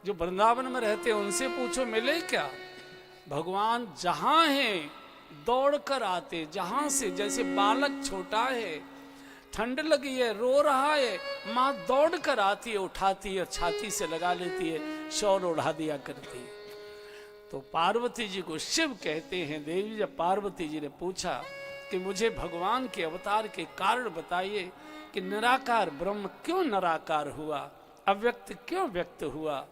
जो वृंदावन में रहते हैं उनसे पूछो मिले क्या। भगवान जहां है दौड़ कर आते, जहां से, जैसे बालक छोटा है, ठंड लगी है, रो रहा है, माँ दौड़ कर आती है, उठाती है, छाती से लगा लेती है, शौर उड़ा दिया करती है। तो पार्वती जी को शिव कहते हैं। देवी जब पार्वती जी ने पूछा कि मुझे भगवान के अवतार के कारण बताइए कि निराकार ब्रह्म क्यों निराकार हुआ, अव्यक्त क्यों व्यक्त हुआ,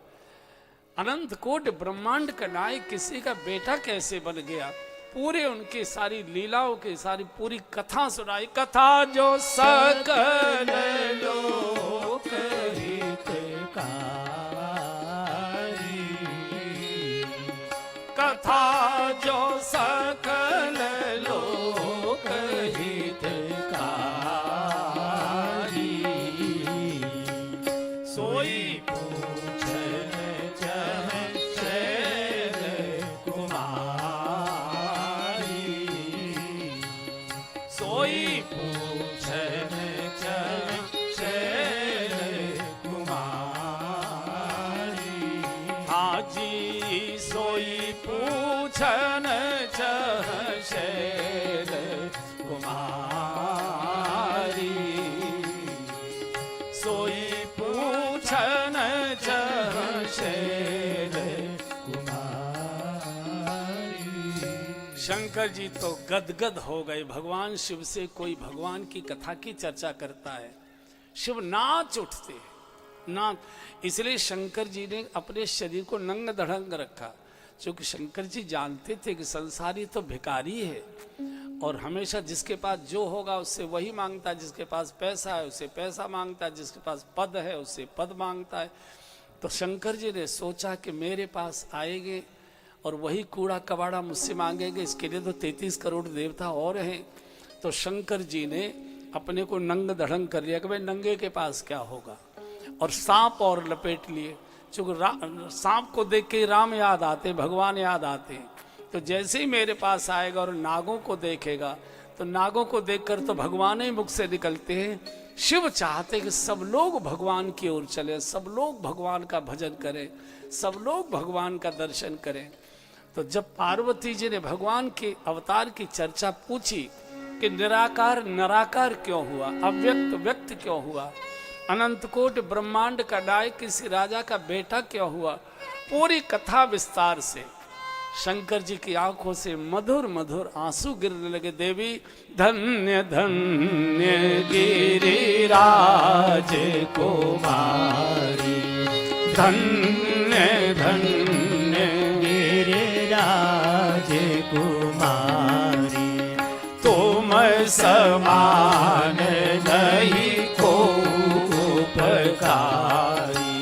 अनंत कोटि ब्रह्मांड का नायक किसी का बेटा कैसे बन गया, पूरे उनकी सारी लीलाओं की सारी पूरी कथा सुनाई। कथा जो सकल लोक हितकारी, कथा जो सकल लोक हितकारी, सोई शंकर जी तो गदगद हो गए। भगवान शिव से कोई भगवान की कथा की चर्चा करता है, शिव नाच उठते नाच। इसलिए शंकर जी ने अपने शरीर को नंग धड़ंग रखा, क्योंकि शंकर जी जानते थे कि संसारी तो भिखारी है और हमेशा जिसके पास जो होगा उससे वही मांगता है, जिसके पास पैसा है उससे पैसा मांगता है, जिसके पास पद है उससे पद मांगता है। तो शंकर जी ने सोचा कि मेरे पास आएंगे और वही कूड़ा कबाड़ा मुझसे मांगेंगे, इसके लिए तो 33 करोड़ देवता और हैं। तो शंकर जी ने अपने को नंग धड़ंग कर लिया कि भाई नंगे के पास क्या होगा, और सांप और लपेट लिए। चूंकि सांप को देख के राम याद आते, भगवान याद आते। तो जैसे ही मेरे पास आएगा और नागों को देखेगा तो नागों को देखकर तो भगवान ही मुख से निकलते हैं। शिव चाहते कि सब लोग भगवान की ओर चले, सब लोग भगवान का भजन करें, सब लोग भगवान का दर्शन करें। तो जब पार्वती जी ने भगवान के अवतार की चर्चा पूछी कि निराकार निराकार क्यों हुआ, अव्यक्त व्यक्त क्यों हुआ, अनंत कोटि ब्रह्मांड का नायक किसी राजा का बेटा क्यों हुआ, पूरी कथा विस्तार से शंकर जी की आंखों से मधुर मधुर आंसू गिरने लगे। देवी धन्य धन्य गिरिराज कुमारी, धन्य धन्य गिरिराज कुमारी, तुम समान नहीं को उपकारी,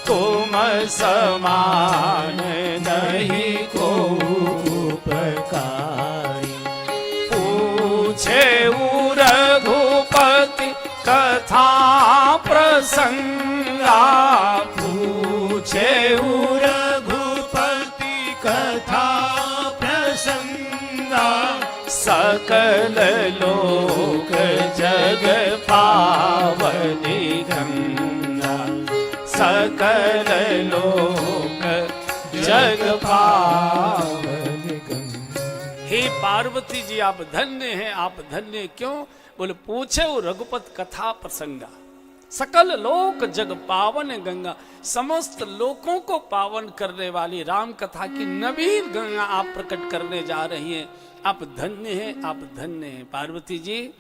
तुम समान नहीं को उपकारी। पूछे रघुपति कथा प्रसंगा, पूछे रघुपति कथा प्रसंगा, सकल लोक जग पावनी गंगा, सकल लोक जग पावनी गंगा। हे पार्वती जी आप धन्य हैं, आप धन्य क्यों? बोले पूछे वो रघुपत कथा प्रसंगा, सकल लोक जग पावन गंगा, समस्त लोकों को पावन करने वाली राम कथा की नवीन गंगा आप प्रकट करने जा रही हैं। आप धन्य हैं, आप धन्य हैं। पार्वती जी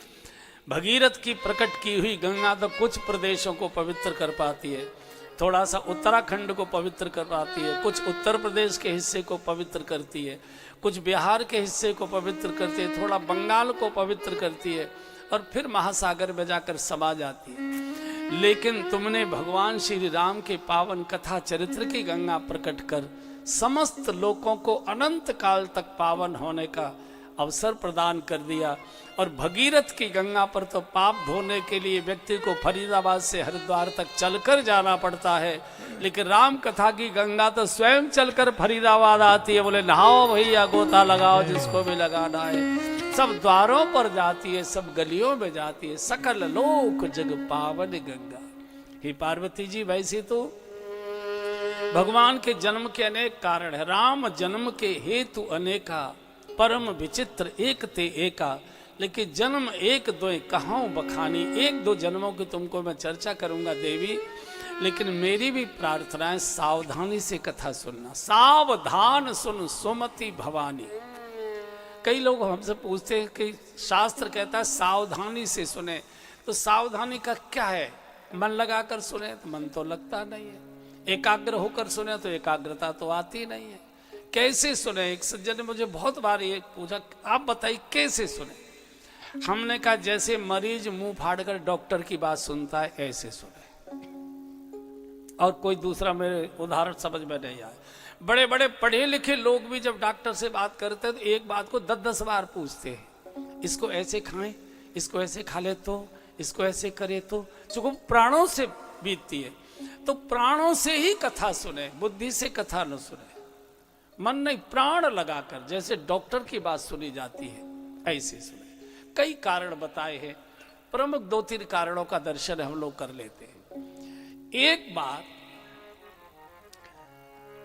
भगीरथ की प्रकट की हुई गंगा तो कुछ प्रदेशों को पवित्र कर पाती है, थोड़ा सा उत्तराखंड को पवित्र कर पाती है, कुछ उत्तर प्रदेश के हिस्से को पवित्र करती है, कुछ बिहार के हिस्से को पवित्र करती है, थोड़ा बंगाल को पवित्र करती है और फिर महासागर में जाकर समा जाती है। लेकिन तुमने भगवान श्री राम के पावन कथा चरित्र की गंगा प्रकट कर समस्त लोगों को अनंत काल तक पावन होने का अवसर प्रदान कर दिया। और भगीरथ की गंगा पर तो पाप धोने के लिए व्यक्ति को फरीदाबाद से हरिद्वार तक चलकर जाना पड़ता है, लेकिन राम कथा की गंगा तो स्वयं चलकर फरीदाबाद आती है। बोले नहाओ भैया, गोता लगाओ जिसको भी लगाना है। सब द्वारों पर जाती है, सब गलियों में जाती है। सकल लोक जग पावन गंगा। हे पार्वती जी, वैसे तो भगवान के जन्म के अनेक कारण है। राम जन्म के हेतु अनेका, परम विचित्र एक ते एका। लेकिन जन्म एक दो कहाऊं बखानी, एक दो जन्मों की तुमको मैं चर्चा करूंगा देवी, लेकिन मेरी भी प्रार्थना है सावधानी से कथा सुनना। सावधान सुन सुमति भवानी। कई लोग हमसे पूछते हैं कि शास्त्र कहता है सावधानी से सुने, तो सावधानी का क्या है? मन लगाकर सुने तो मन तो लगता नहीं है, एकाग्र होकर सुने तो एकाग्रता तो आती नहीं है। कैसे सुने? एक सज्जन ने मुझे बहुत बार ये पूछा, आप बताइए कैसे सुने? हमने कहा जैसे मरीज मुंह फाड़कर डॉक्टर की बात सुनता है ऐसे सुने। और कोई दूसरा मेरे उदाहरण समझ में नहीं आया। बड़े बड़े पढ़े लिखे लोग भी जब डॉक्टर से बात करते हैं तो एक बात को 10-10 बार पूछते हैं, इसको ऐसे खाएं, इसको ऐसे खा ले तो, इसको ऐसे करे तो, जो प्राणों से बीतती है। तो प्राणों से ही कथा सुने, बुद्धि से कथा न सुने। मन नहीं, प्राण लगाकर जैसे डॉक्टर की बात सुनी जाती है ऐसे सुने। कई कारण बताए हैं, प्रमुख 2-3 कारणों का दर्शन हम लोग कर लेते हैं। एक बार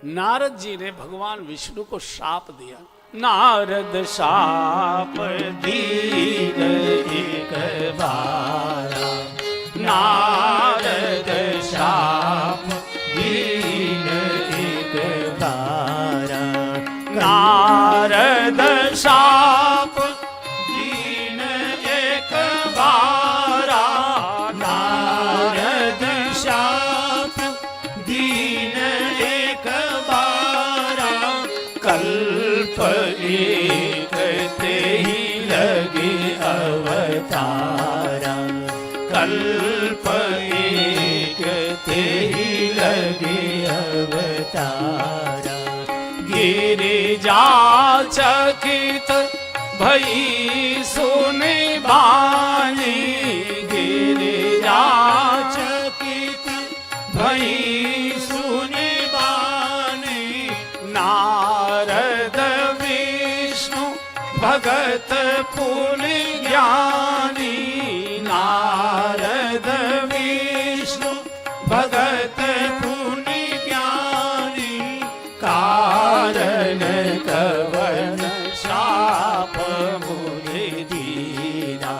नारद जी ने भगवान विष्णु को शाप दिया। नारद शाप दीन एक बारा, नारद शाप दीन एक बारा, नारद शाप दीन एक बारा, नारद शाप दीन एक बारा, कल्प एक ते ही लगे अवतारा, कल्प एक ते ही लगे अवतारा। गिरिजा चकित भई सुने बानी, गिरिजा चकित भई सुने बानी, नारद विष्णु भगत पुल ज्ञानी, नारद विष्णु भगत पुल ज्ञानी, कारण कवन शाप मुझे दीना,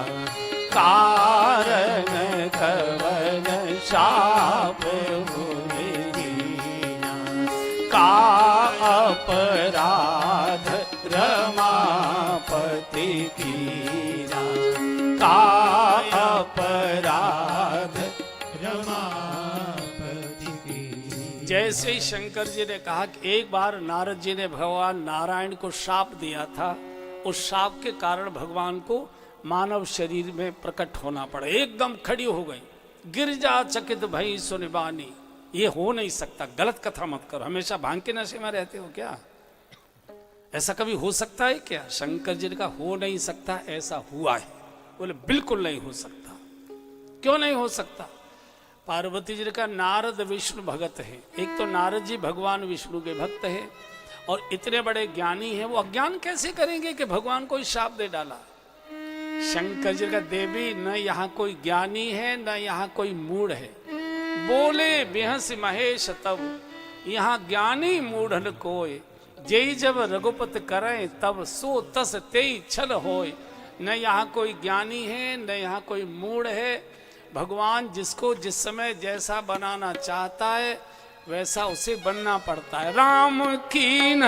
कारण कवन शाप मुझे दीना, का अपराध रमापति कीना, का अपराध रमापति कीना। जैसे ही शंकर जी ने कहा कि एक बार नारद जी ने भगवान नारायण को शाप दिया था, उस शाप के कारण भगवान को मानव शरीर में प्रकट होना पड़ा। एकदम खड़ी हो गई, गिरजा चकित भई सुनिबानी। ये हो नहीं सकता, गलत कथा मत करो। हमेशा भांग के नशे में रहते हो क्या? ऐसा कभी हो सकता है क्या? शंकर जी का हो नहीं सकता, ऐसा हुआ है। बोले बिल्कुल नहीं हो सकता। क्यों नहीं हो सकता? पार्वती जी का नारद विष्णु भगत है। एक तो नारद जी भगवान विष्णु के भक्त है और इतने बड़े ज्ञानी हैं, वो अज्ञान कैसे करेंगे कि भगवान को शाप दे डाला। शंकर जी का देवी न यहाँ कोई ज्ञानी है न यहाँ कोई मूढ़ है। बोले बेहस महेश तब यहाँ ज्ञानी मूढ़न कोय, जेई जब रघुपत करें तब सो तस तेई छल होय। न यहाँ कोई ज्ञानी है न यहाँ कोई मूढ़ है। भगवान जिसको जिस समय जैसा बनाना चाहता है वैसा उसे बनना पड़ता है। राम कीन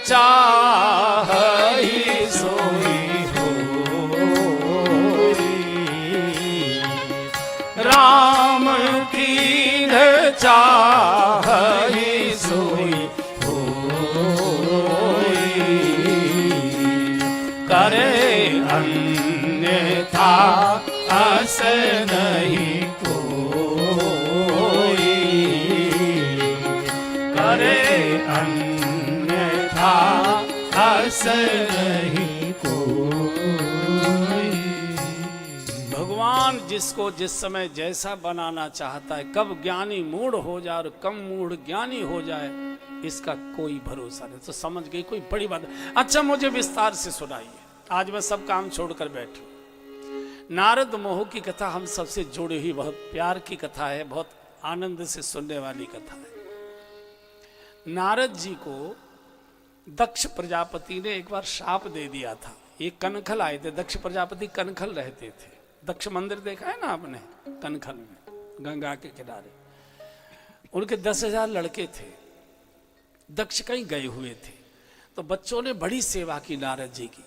चाहि सोई हो, राम कीन चाहि सोई करे अन्यथा अस नहीं कोई, करे अन्यथा अस नहीं कोई। भगवान जिसको जिस समय जैसा बनाना चाहता है, कब ज्ञानी मूढ़ हो जाए और कम मूढ़ ज्ञानी हो जाए, इसका कोई भरोसा नहीं। तो समझ गई कोई बड़ी बात। अच्छा मुझे विस्तार से सुनाइए, आज मैं सब काम छोड़कर बैठूं। नारद मोह की कथा हम सबसे जुड़ी हुई बहुत प्यार की कथा है, बहुत आनंद से सुनने वाली कथा है। नारद जी को दक्ष प्रजापति ने एक बार शाप दे दिया था। ये कनखल आए थे, दक्ष प्रजापति कनखल रहते थे। दक्ष मंदिर देखा है ना आपने, कनखल में गंगा के किनारे। उनके 10,000 लड़के थे, दक्ष कहीं गए हुए थे, तो बच्चों ने बड़ी सेवा की नारद जी की।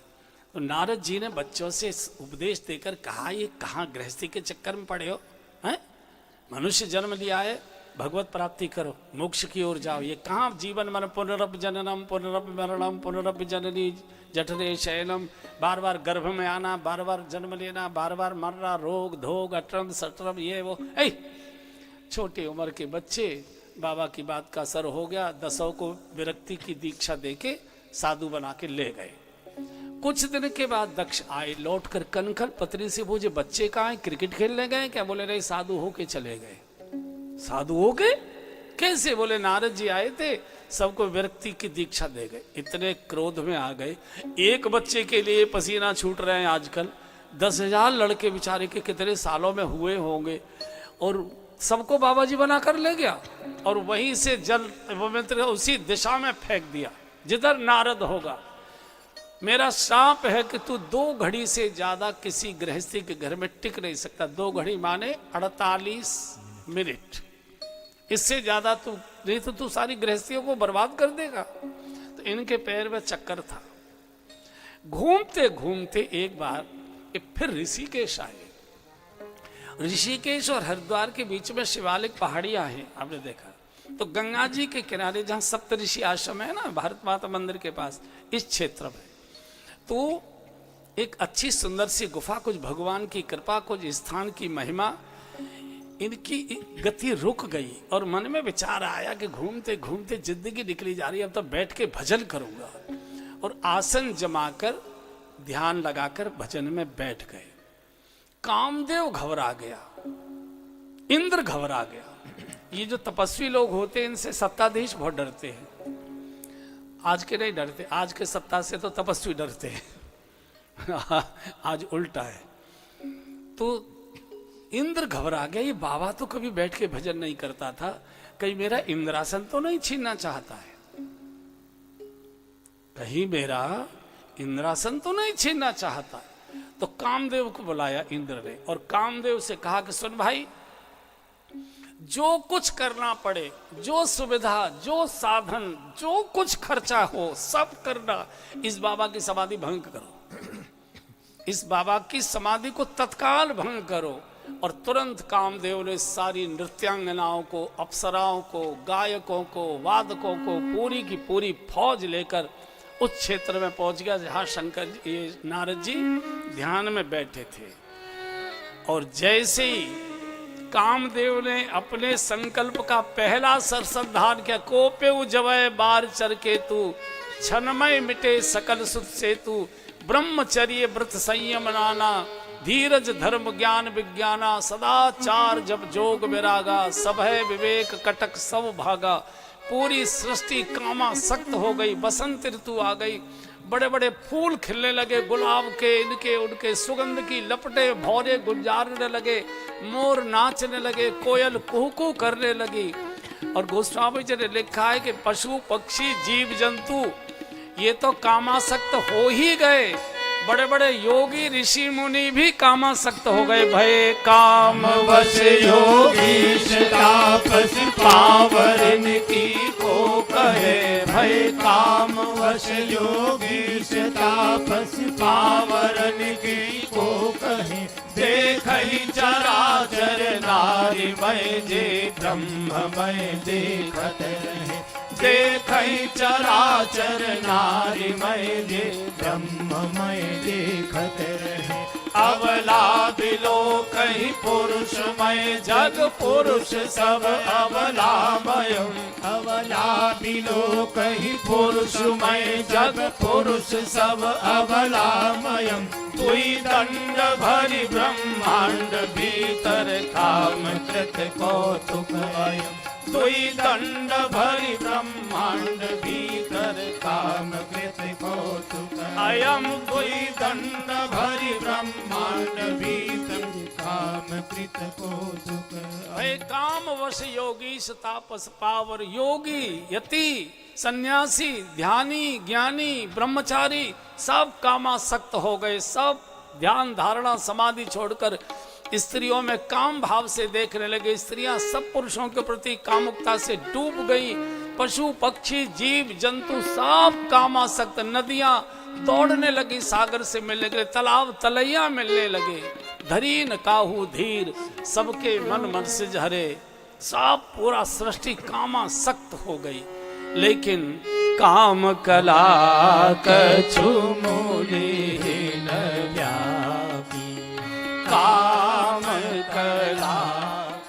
तो नारद जी ने बच्चों से उपदेश देकर कहा, ये कहाँ गृहस्थी के चक्कर में पड़े हो, हैं? मनुष्य जन्म लिया है, भगवत प्राप्ति करो, मोक्ष की ओर जाओ। ये कहाँ जीवन मन पुनरप जननम पुनरप मरणम पुनरप जननी जठरे शयनम, बार बार गर्भ में आना, बार बार जन्म लेना, बार बार मरना, रोग धोग अटरम सटरम ये वो। छोटे उम्र के बच्चे, बाबा की बात का असर हो गया, 10 को विरक्ति की दीक्षा देके साधु बना के ले गए। कुछ दिन के बाद दक्ष आए, लौटकर कनखल पत्नी से पूछे, बच्चे कहाँ हैं, क्रिकेट खेलने गए क्या? बोले नहीं, साधु होके चले गए। साधु हो गए कैसे? बोले नारद जी आए थे, सबको विरक्ति की दीक्षा दे गए। इतने क्रोध में आ गए, एक बच्चे के लिए पसीना छूट रहे हैं आजकल, 10,000 लड़के बेचारे के कितने सालों में हुए होंगे, और सबको बाबा जी बना कर ले गया, और वहीं से जल पवित्र उसी दिशा में फेंक दिया जिधर नारद होगा। मेरा शाप है कि तू 2 घड़ी से ज्यादा किसी गृहस्थी के घर में टिक नहीं सकता। 2 घड़ी माने 48 मिनट, इससे ज्यादा तू नहीं तो तू सारी गृहस्थियों को बर्बाद कर देगा। तो इनके पैर में चक्कर था। घूमते घूमते एक बार ये फिर ऋषिकेश आए। ऋषिकेश और हरिद्वार के बीच में शिवालिक पहाड़ियां हैं, आपने देखा। तो गंगा जी के किनारे जहां सप्तऋषि आश्रम है ना, भारत माता मंदिर के पास, इस क्षेत्र में तो एक अच्छी सुंदर सी गुफा, कुछ भगवान की कृपा, कुछ स्थान की महिमा, इनकी गति रुक गई और मन में विचार आया कि घूमते घूमते जिंदगी निकली जा रही है, अब तो बैठ के भजन करूंगा। और आसन जमाकर ध्यान लगाकर भजन में बैठ गए। कामदेव घबरा गया, इंद्र घबरा गया। ये जो तपस्वी लोग होते हैं इनसे सत्ताधीश बहुत डरते हैं। आज के नहीं डरते, आज के सत्ता से तो तपस्वी डरते हैं। आज उल्टा है। तो इंद्र घबरा गया, ये बाबा तो कभी बैठ के भजन नहीं करता था, कहीं मेरा इंद्रासन तो नहीं छीनना चाहता है, कहीं मेरा इंद्रासन तो नहीं छीनना चाहता। तो कामदेव को बुलाया इंद्र ने और कामदेव से कहा कि सुन भाई, जो कुछ करना पड़े, जो सुविधा, जो साधन, जो कुछ खर्चा हो, सब करना, इस बाबा की समाधि भंग करो, इस बाबा की समाधि को तत्काल भंग करो। और तुरंत कामदेव ने सारी नृत्यांगनाओं को, अप्सराओं को, गायकों को, वादकों को, पूरी की पूरी फौज लेकर उस क्षेत्र में पहुंच गया जहां शंकर जी, नारद जी ध्यान में बैठे थे। और जैसे ही कामदेव ने अपने संकल्प का पहला सरसंधान किया, कोपेउ जवै बार चर के तू, क्षणमय मिटे सकल सुत से तू, ब्रह्मचर्य व्रत संयम नाना, धीरज धर्म ज्ञान विज्ञाना, सदाचार जब जोग विरागा, सबह विवेक कटक सब भागा। पूरी सृष्टि कामा सक्त हो गई, बसंत ऋतु आ गई, बड़े बड़े फूल खिलने लगे, गुलाब के, इनके उनके सुगंध की लपटे भौरे गुंजारने लगे, मोर नाचने लगे, कोयल कुहू करने लगी। और गोस्वामी जी ने लिखा है कि पशु पक्षी जीव जंतु ये तो कामासक्त हो ही गए, बड़े बड़े योगी ऋषि मुनि भी कामासक्त हो गए। भय काम वश योगी तापस पावरन की को कहे, भय काम वश योगी तापस पावरन की को कहे, देखहि चराचर नारी मय जे ब्रह्ममय देखत रहे, देखहि चराचर नारी मय जे ब्रह्ममय देखत रहे। अवला बिलोकहि पुरुषमय जग पुरुष सब अवलामयम्, अवला बिलोकहि पुरुषमय जग पुरुष सब अवलामयम्। तुई दंड भरि ब्रह्मांड भीतर काम कृत कौतुक अयम्, तुई दंड भरि ब्रह्मांड भीतर काम कृत कौतुक अयम्, तुई दंड भरि ब्रह्मांड भीतर काम प्रीत को दुख। भय काम वश योगीश तापस पावर, योगी यति सन्यासी ध्यानी ज्ञानी ब्रह्मचारी सब कामासक्त हो गए। सब ध्यान धारणा समाधि छोड़कर स्त्रियों में काम भाव से देखने लगे। स्त्रियां सब पुरुषों के प्रति कामुकता से डूब गई। पशु पक्षी जीव जंतु सब कामासक्त। नदियां दौड़ने लगी, सागर से मिलने लगे, तालाब तलैया मिलने लगे। धरीन काहू धीर, सबके मन मन से झरे। सब पूरा सृष्टि कामासक्त हो गई। लेकिन काम कला कछु मूलहीन व्यापी, काम कला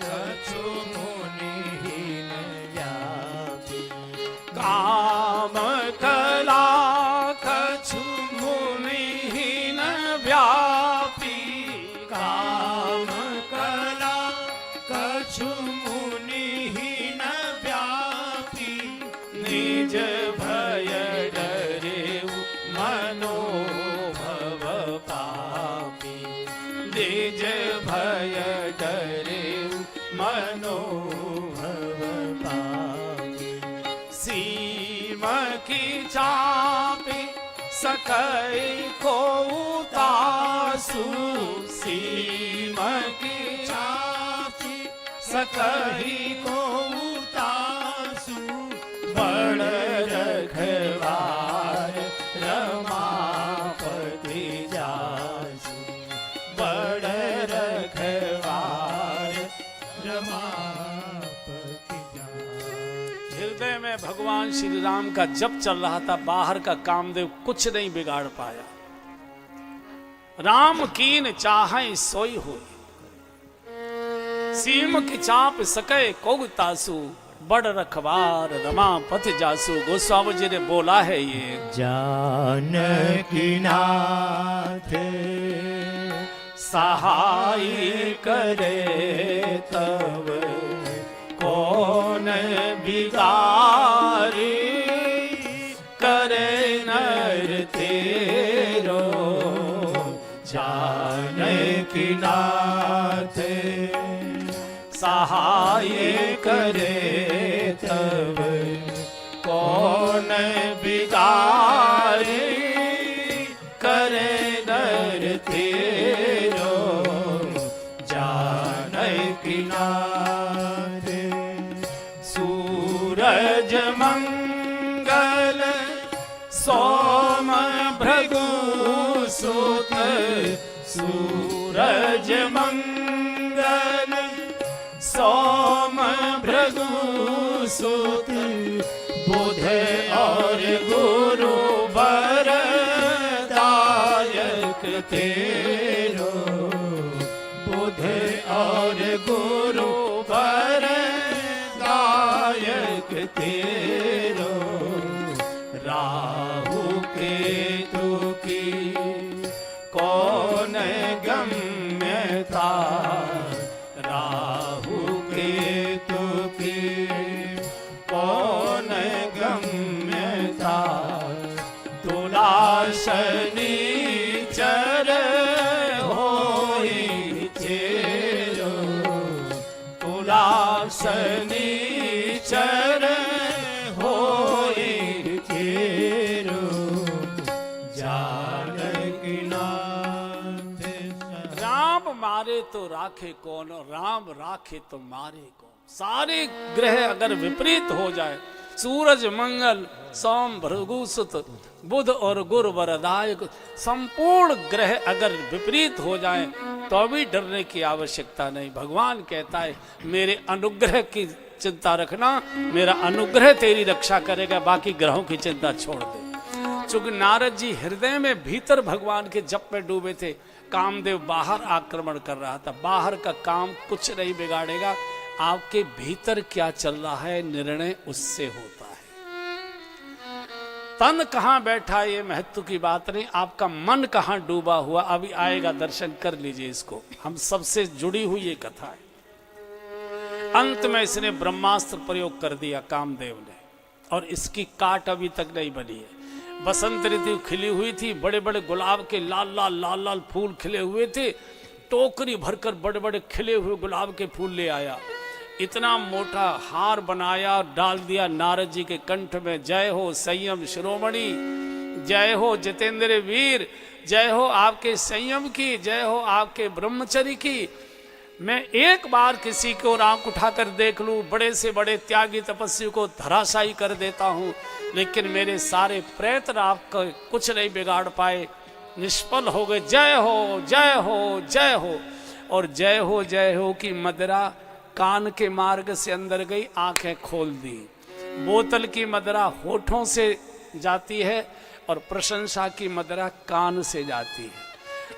कछु मुनिहीन व्यापी। काम कला कछु मुनिहीन व्यापी, काम कला कछु मुनिहीन व्यापी। निज भय डरे मनोभव पापी, निज भय डरे मनोभव पापी। सीमा की चापी सकै को तासु, सीमा की चापी सकही को तासु। बड़ रखवार रमापति जासु, बड़ रखवार रमापति जासु। हृदय में भगवान श्री राम का जप चल रहा था। बाहर का कामदेव कुछ नहीं बिगाड़ पाया। राम कीन चाहे सोई होई, सीम की चाप सके कोगतासु, बड़ रखवार रमापति जासु। गोस्वामी जी ने बोला है ये, जानकी नाथ सहाय करे तब कौन बिगारी, करे नर तेरो जानकी नाथ सहाय करे तब कौन बिगारी, करे नर तेरो जानकी नाथ। सूरज मंगल सोम भृगु सुत, सूरज मंगल सोम भृगु सुत, बुध और गुरु वरदायक तेरो, बुध और गुरु वरदायक तेरो। राहु केतु की कौन गम्यता, राहु केतु की कौन गम्यता। तुला शनिचर होई चेरो, तुला शनिचर होई चेरो। जानकी नाथ राम मारे तो राखे कौन, राम राखे तो मारे कौन। सारे ग्रह अगर विपरीत हो जाए, सूरज मंगल सोम भृगु सुत बुध और गुरु वरदायक, संपूर्ण ग्रह अगर विपरीत हो जाए तो भी डरने की आवश्यकता नहीं। भगवान कहता है मेरे अनुग्रह की चिंता रखना, मेरा अनुग्रह तेरी रक्षा करेगा, बाकी ग्रहों की चिंता छोड़ दे। चूंकि नारद जी हृदय में भीतर भगवान के जप में डूबे थे, कामदेव बाहर आक्रमण कर रहा था। बाहर का काम कुछ नहीं बिगाड़ेगा, आपके भीतर क्या चल रहा है निर्णय उससे होता है। तन कहां बैठा ये महत्व की बात नहीं, आपका मन कहां डूबा हुआ अभी आएगा, दर्शन कर लीजिए इसको। हम सबसे जुड़ी हुई ये कथा है। अंत में इसने ब्रह्मास्त्र प्रयोग कर दिया कामदेव ने, और इसकी काट अभी तक नहीं बनी है। बसंत ऋतु खिली हुई थी, बड़े बड़े गुलाब के लाल लाल फूल खिले हुए थे। टोकरी भरकर बड़े बड़े खिले हुए गुलाब के फूल ले आया, इतना मोटा हार बनाया और डाल दिया नारद जी के कंठ में। जय हो संयम शिरोमणि, जय हो जितेंद्र वीर, जय हो आपके संयम की, जय हो आपके ब्रह्मचर्य की। मैं एक बार किसी को आंख उठाकर देख लूं, बड़े से बड़े त्यागी तपस्वी को धराशायी कर देता हूं, लेकिन मेरे सारे प्रयत्न आपका कुछ नहीं बिगाड़ पाए, निष्फल हो गए। जय हो जय हो जय हो। और जय हो की मदिरा कान के मार्ग से अंदर गई, आंखें खोल दी। बोतल की मदिरा होठों से जाती है और प्रशंसा की मदिरा कान से जाती है।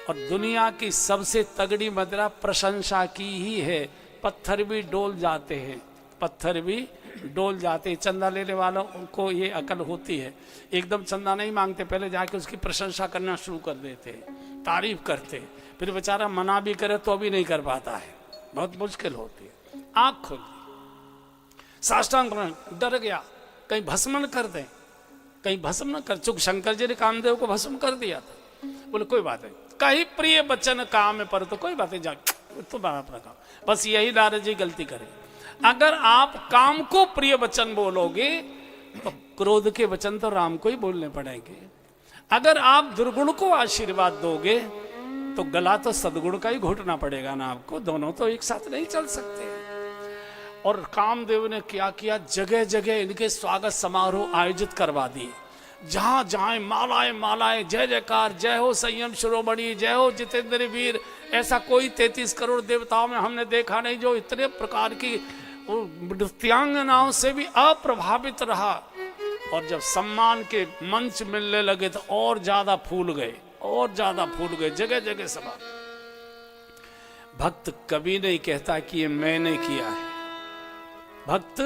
और दुनिया की सबसे तगड़ी मदिरा प्रशंसा की ही है। पत्थर भी डोल जाते हैं, पत्थर भी डोल जाते हैं। चंदा लेने वालों को ये अकल होती है, एकदम चंदा नहीं मांगते, पहले जाके उसकी प्रशंसा करना शुरू कर देते हैं, तारीफ करते, फिर बेचारा मना भी करे तो भी नहीं कर पाता है, बहुत मुश्किल होती है। आंख खोल दी, साष्टांग डर गया कहीं भस्म न कर दें, कहीं भस्म न कर। चूंकि शंकर जी ने कामदेव को भस्म कर दिया था, बोले कोई बात नहीं, कहीं प्रिय बच्चन काम पर तो कोई बात नहीं, जा तो बड़ा अपना काम। बस यही नारद जी गलती करें, अगर आप काम को प्रिय वचन बोलोगे तो क्रोध के वचन तो राम को ही बोलने पड़ेंगे। अगर आप दुर्गुण को आशीर्वाद दोगे तो गला तो सदगुण का ही घोटना पड़ेगा ना आपको, दोनों तो एक साथ नहीं चल सकते। और कामदेव ने क्या किया, जगह जगह इनके स्वागत समारोह आयोजित करवा दिए, जहां जाए मालाएं मालाएं, जय जयकार, जय हो संयम शिरोमणि, जय हो जितेंद्र वीर। ऐसा कोई 33 करोड़ देवताओं में हमने देखा नहीं जो इतने प्रकार की नृत्यांगनाओं से भी अप्रभावित रहा। और जब सम्मान के मंच मिलने लगे तो और ज्यादा फूल गए, और ज्यादा फूल गए, जगह जगह सभा। भक्त कभी नहीं कहता कि ये मैंने किया है, भक्त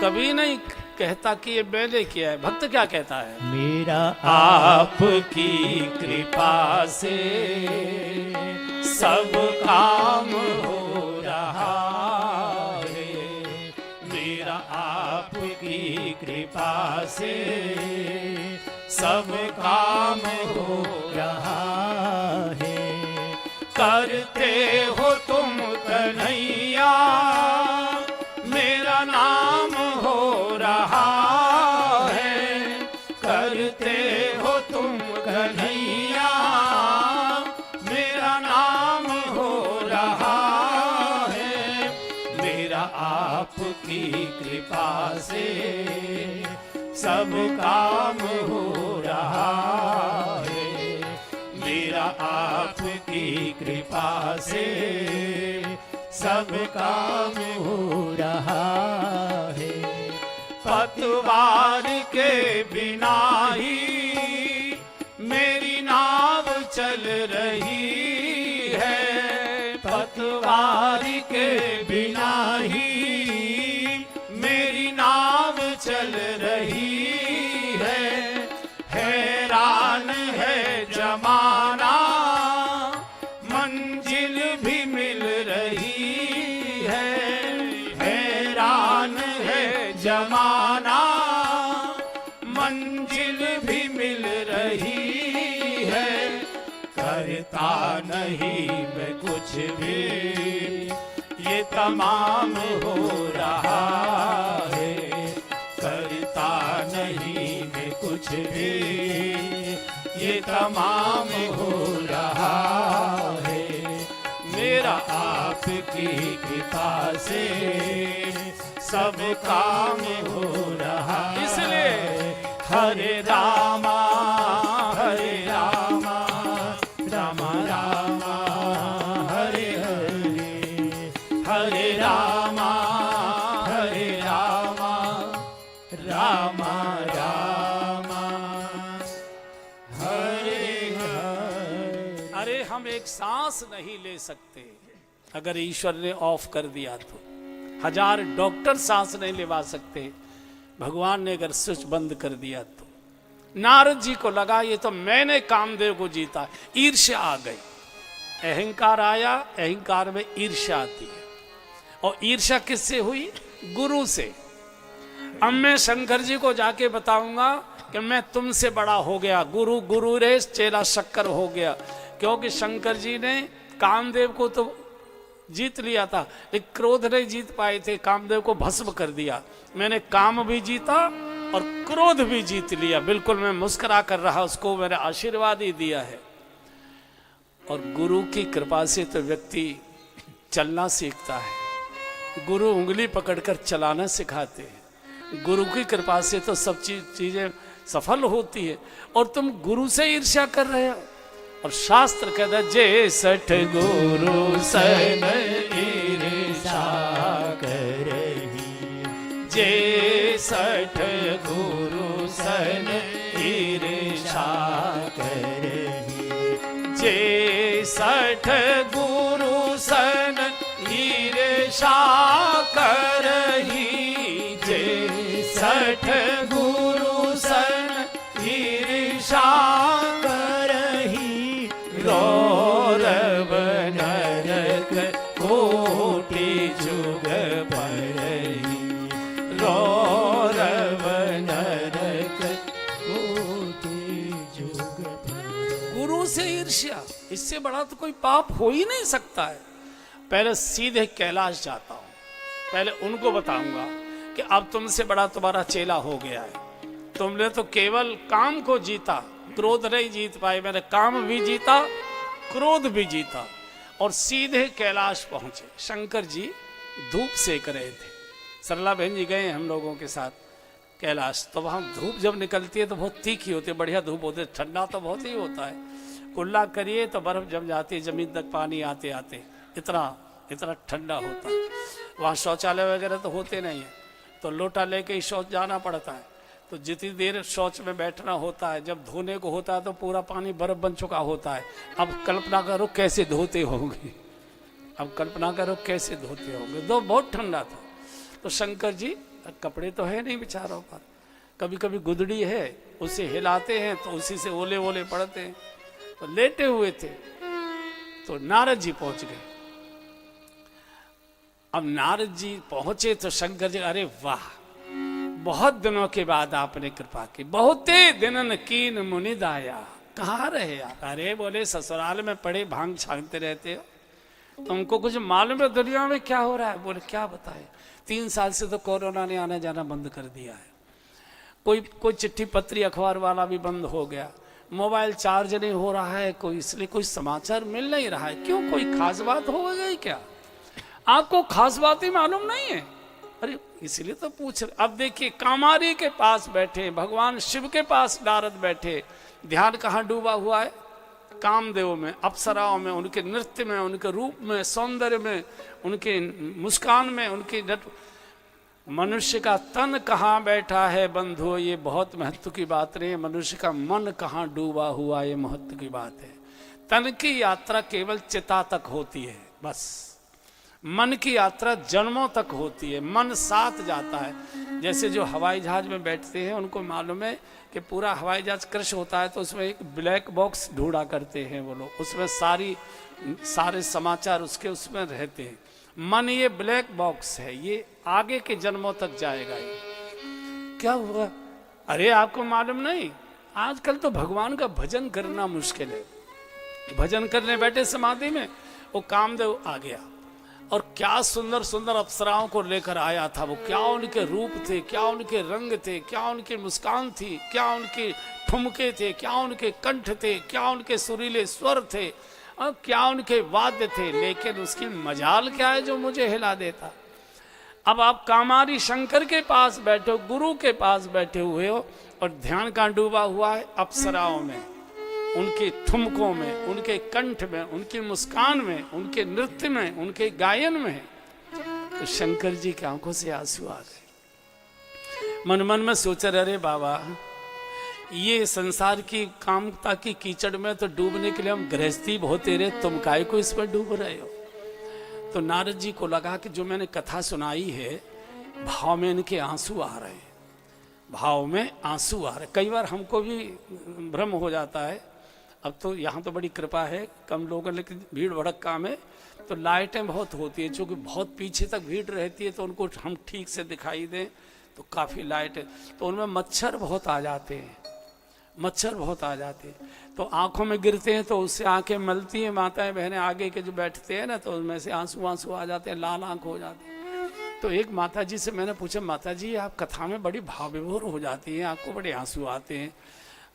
कभी नहीं कहता कि ये मैंने किया है। भक्त क्या कहता है, मेरा आपकी कृपा से सब काम हो रहा है, मेरा आपकी कृपा से सब काम हो रहा है। करते हो तुम कन्हैया, मेरा नाम हो रहा है। करते हो तुम कन्हैया, मेरा नाम हो रहा है। मेरा आपकी कृपा से सब काम हो रहा है, मेरा आपकी कृपा से सब काम हो रहा है। पतवार के बिना ही मेरी नाव चल रही है, पतवार के बिना ही मेरी नाव चल रही है। हैरान है जमाना, मंजिल भी मिल रही है। हैरान है जमाना, मंजिल भी मिल रही है। करता नहीं मैं कुछ भी, ये तमाम हो रहा है। करता नहीं मैं कुछ भी, ये तमाम हो रहा है। मेरा आपकी कृपा से सब काम हो रहा। इसलिए हरे रामा हरे रामा, रामा रामा हरे हरे, हरे रामा हरे रामा, रामा रामा हरे हरे। अरे हम एक सांस नहीं ले सकते, अगर ईश्वर ने ऑफ कर दिया तो। 1000 डॉक्टर सांस नहीं लेवा सकते, भगवान ने अगर स्विच बंद कर दिया तो। नारद जी को लगा ये तो मैंने कामदेव को जीता, ईर्ष्या आ गई, अहंकार आया, अहंकार में ईर्ष्या आती है। और ईर्ष्या किससे हुई, गुरु से। अब मैं शंकर जी को जाके बताऊंगा कि मैं तुमसे बड़ा हो गया, गुरु गुरु रे चेला शक्कर हो गया। क्योंकि शंकर जी ने कामदेव को तो जीत लिया था, लेकिन क्रोध नहीं जीत पाए थे, कामदेव को भस्म कर दिया। मैंने काम भी जीता और क्रोध भी जीत लिया। बिल्कुल मैं मुस्कुरा कर रहा, उसको मैंने आशीर्वाद ही दिया है। और गुरु की कृपा से तो व्यक्ति चलना सीखता है, गुरु उंगली पकड़कर चलाना सिखाते हैं। गुरु की कृपा से तो सब चीजें सफल होती है। और तुम गुरु से ईर्ष्या कर रहे हो। और शास्त्र कहता है जे सठ गुरु सन ईर्ष्या करही, जे सठ गुरु सन ईर्ष्या करही, जे सठ गुरु सन ईर्ष्या करही, जे सठ गुरु सन ईर्ष्या करही, रौरव नरक कोटि जुग परही, रौरव नरक कोटि जुग परही। गुरु से ईर्ष्या, इससे बड़ा तो कोई पाप हो ही नहीं सकता है। पहले सीधे कैलाश जाता हूं, पहले उनको बताऊंगा कि अब तुमसे बड़ा तुम्हारा चेला हो गया है। तुमने तो केवल काम को जीता, क्रोध नहीं जीत पाए। मैंने काम भी जीता, क्रोध भी जीता और सीधे कैलाश पहुंचे। शंकर जी धूप सेक रहे थे, सरला बहन जी गए हम लोगों के साथ कैलाश। तो वहां धूप जब निकलती है तो बहुत तीखी होती है, बढ़िया धूप होती है। ठंडा तो बहुत ही होता है, कुल्ला करिए तो बर्फ जम जाती है, जमीन तक पानी आते आते इतना ठंडा होता है। वहाँ शौचालय वगैरह तो होते नहीं है, तो लोटा लेके ही शौच जाना पड़ता है। तो जितनी देर शौच में बैठना होता है, जब धोने को होता है तो पूरा पानी बर्फ बन चुका होता है। अब कल्पना करो कैसे धोते होंगे, अब कल्पना करो कैसे धोते होंगे। तो बहुत ठंडा था। तो शंकर जी, कपड़े तो है नहीं बेचारों पर, कभी कभी गुदड़ी है उसे हिलाते हैं तो उसी से ओले ओले पड़ते हैं। तो लेटे हुए थे तो नारद जी पहुंच गए। अब नारद जी पहुंचे तो शंकर जी, अरे वाह, बहुत दिनों के बाद आपने कृपा की, बहुते दिनन कीन मुनि दाया। कहाँ रहे आप? अरे बोले ससुराल में पड़े भांग छांगते रहते हो, तुमको कुछ मालूम है दुनिया में क्या हो रहा है? बोले क्या बताए, 3 साल से तो कोरोना ने आना जाना बंद कर दिया है। कोई चिट्ठी पत्री अखबार वाला भी बंद हो गया, मोबाइल चार्ज नहीं हो रहा है, कोई इसलिए कोई समाचार मिल नहीं रहा है। क्यों, कोई खास बात हो गई क्या? आपको खास बात ही मालूम नहीं है? अरे इसलिए तो पूछ रहे। अब देखिए, कामारी के पास बैठे, भगवान शिव के पास नारद बैठे, ध्यान कहाँ डूबा हुआ है? कामदेव में, अप्सराओं में, उनके नृत्य में, उनके रूप में, सौंदर्य में, उनके मुस्कान में, उनकी मनुष्य का तन कहाँ बैठा है बंधु, ये बहुत महत्व की बात नहीं है। मनुष्य का मन कहाँ डूबा हुआ, ये महत्व की बात है। तन की यात्रा केवल चिता तक होती है, बस। मन की यात्रा जन्मों तक होती है, मन साथ जाता है। जैसे जो हवाई जहाज में बैठते हैं उनको मालूम है कि पूरा हवाई जहाज क्रश होता है तो उसमें एक ब्लैक बॉक्स ढूंढा करते हैं वो लोग, उसमें सारे समाचार उसमें रहते हैं। मन ये ब्लैक बॉक्स है, ये आगे के जन्मों तक जाएगा। ये क्या हुआ? अरे आपको मालूम नहीं, आजकल तो भगवान का भजन करना मुश्किल है। भजन करने बैठे समाधि में, वो कामदेव आ गया और क्या सुंदर सुंदर अप्सराओं को लेकर आया था वो। क्या उनके रूप थे, क्या उनके रंग थे, क्या उनकी मुस्कान थी, क्या उनके ठुमके थे, क्या उनके कंठ थे, क्या उनके सुरीले स्वर थे, और क्या उनके वाद्य थे। लेकिन उसकी मजाल क्या है जो मुझे हिला देता। अब आप कामारी शंकर के पास बैठे हो, गुरु के पास बैठे हुए हो, और ध्यान कहाँ डूबा हुआ है? अप्सराओं में, उनके ठुमकों में, उनके कंठ में, उनकी मुस्कान में, उनके नृत्य में, उनके गायन में। तो शंकर जी की आंखों से आंसू आ गए। मन मन में सोचा, अरे बाबा, ये संसार की कामता की कीचड़ में तो डूबने के लिए हम गृहस्थी बहुत तेरे, तुम काहे को इस पर डूब रहे हो? तो नारद जी को लगा कि जो मैंने कथा सुनाई है, भाव में इनके आंसू आ रहे हैं, भाव में आंसू आ रहे। कई बार हमको भी भ्रम हो जाता है। अब तो यहाँ तो बड़ी कृपा है, कम लोगों, लेकिन भीड़ भड़क काम है तो लाइटें बहुत होती है, चूँकि बहुत पीछे तक भीड़ रहती है तो उनको हम ठीक से दिखाई दें तो काफ़ी लाइट है, तो उनमें मच्छर बहुत आ जाते हैं। मच्छर बहुत आ जाते हैं, तो आंखों में गिरते हैं तो उससे आंखें मलती हैं। माताएं बहनें आगे के जो बैठते हैं ना, तो उनमें से आंसू आंसू आ जाते हैं, लाल आंख हो जाती है। तो एक माता जी से मैंने पूछा, माता जी आप कथा में बड़ी भाव विभोर हो जाती हैं, आपको बड़े आंसू आते हैं,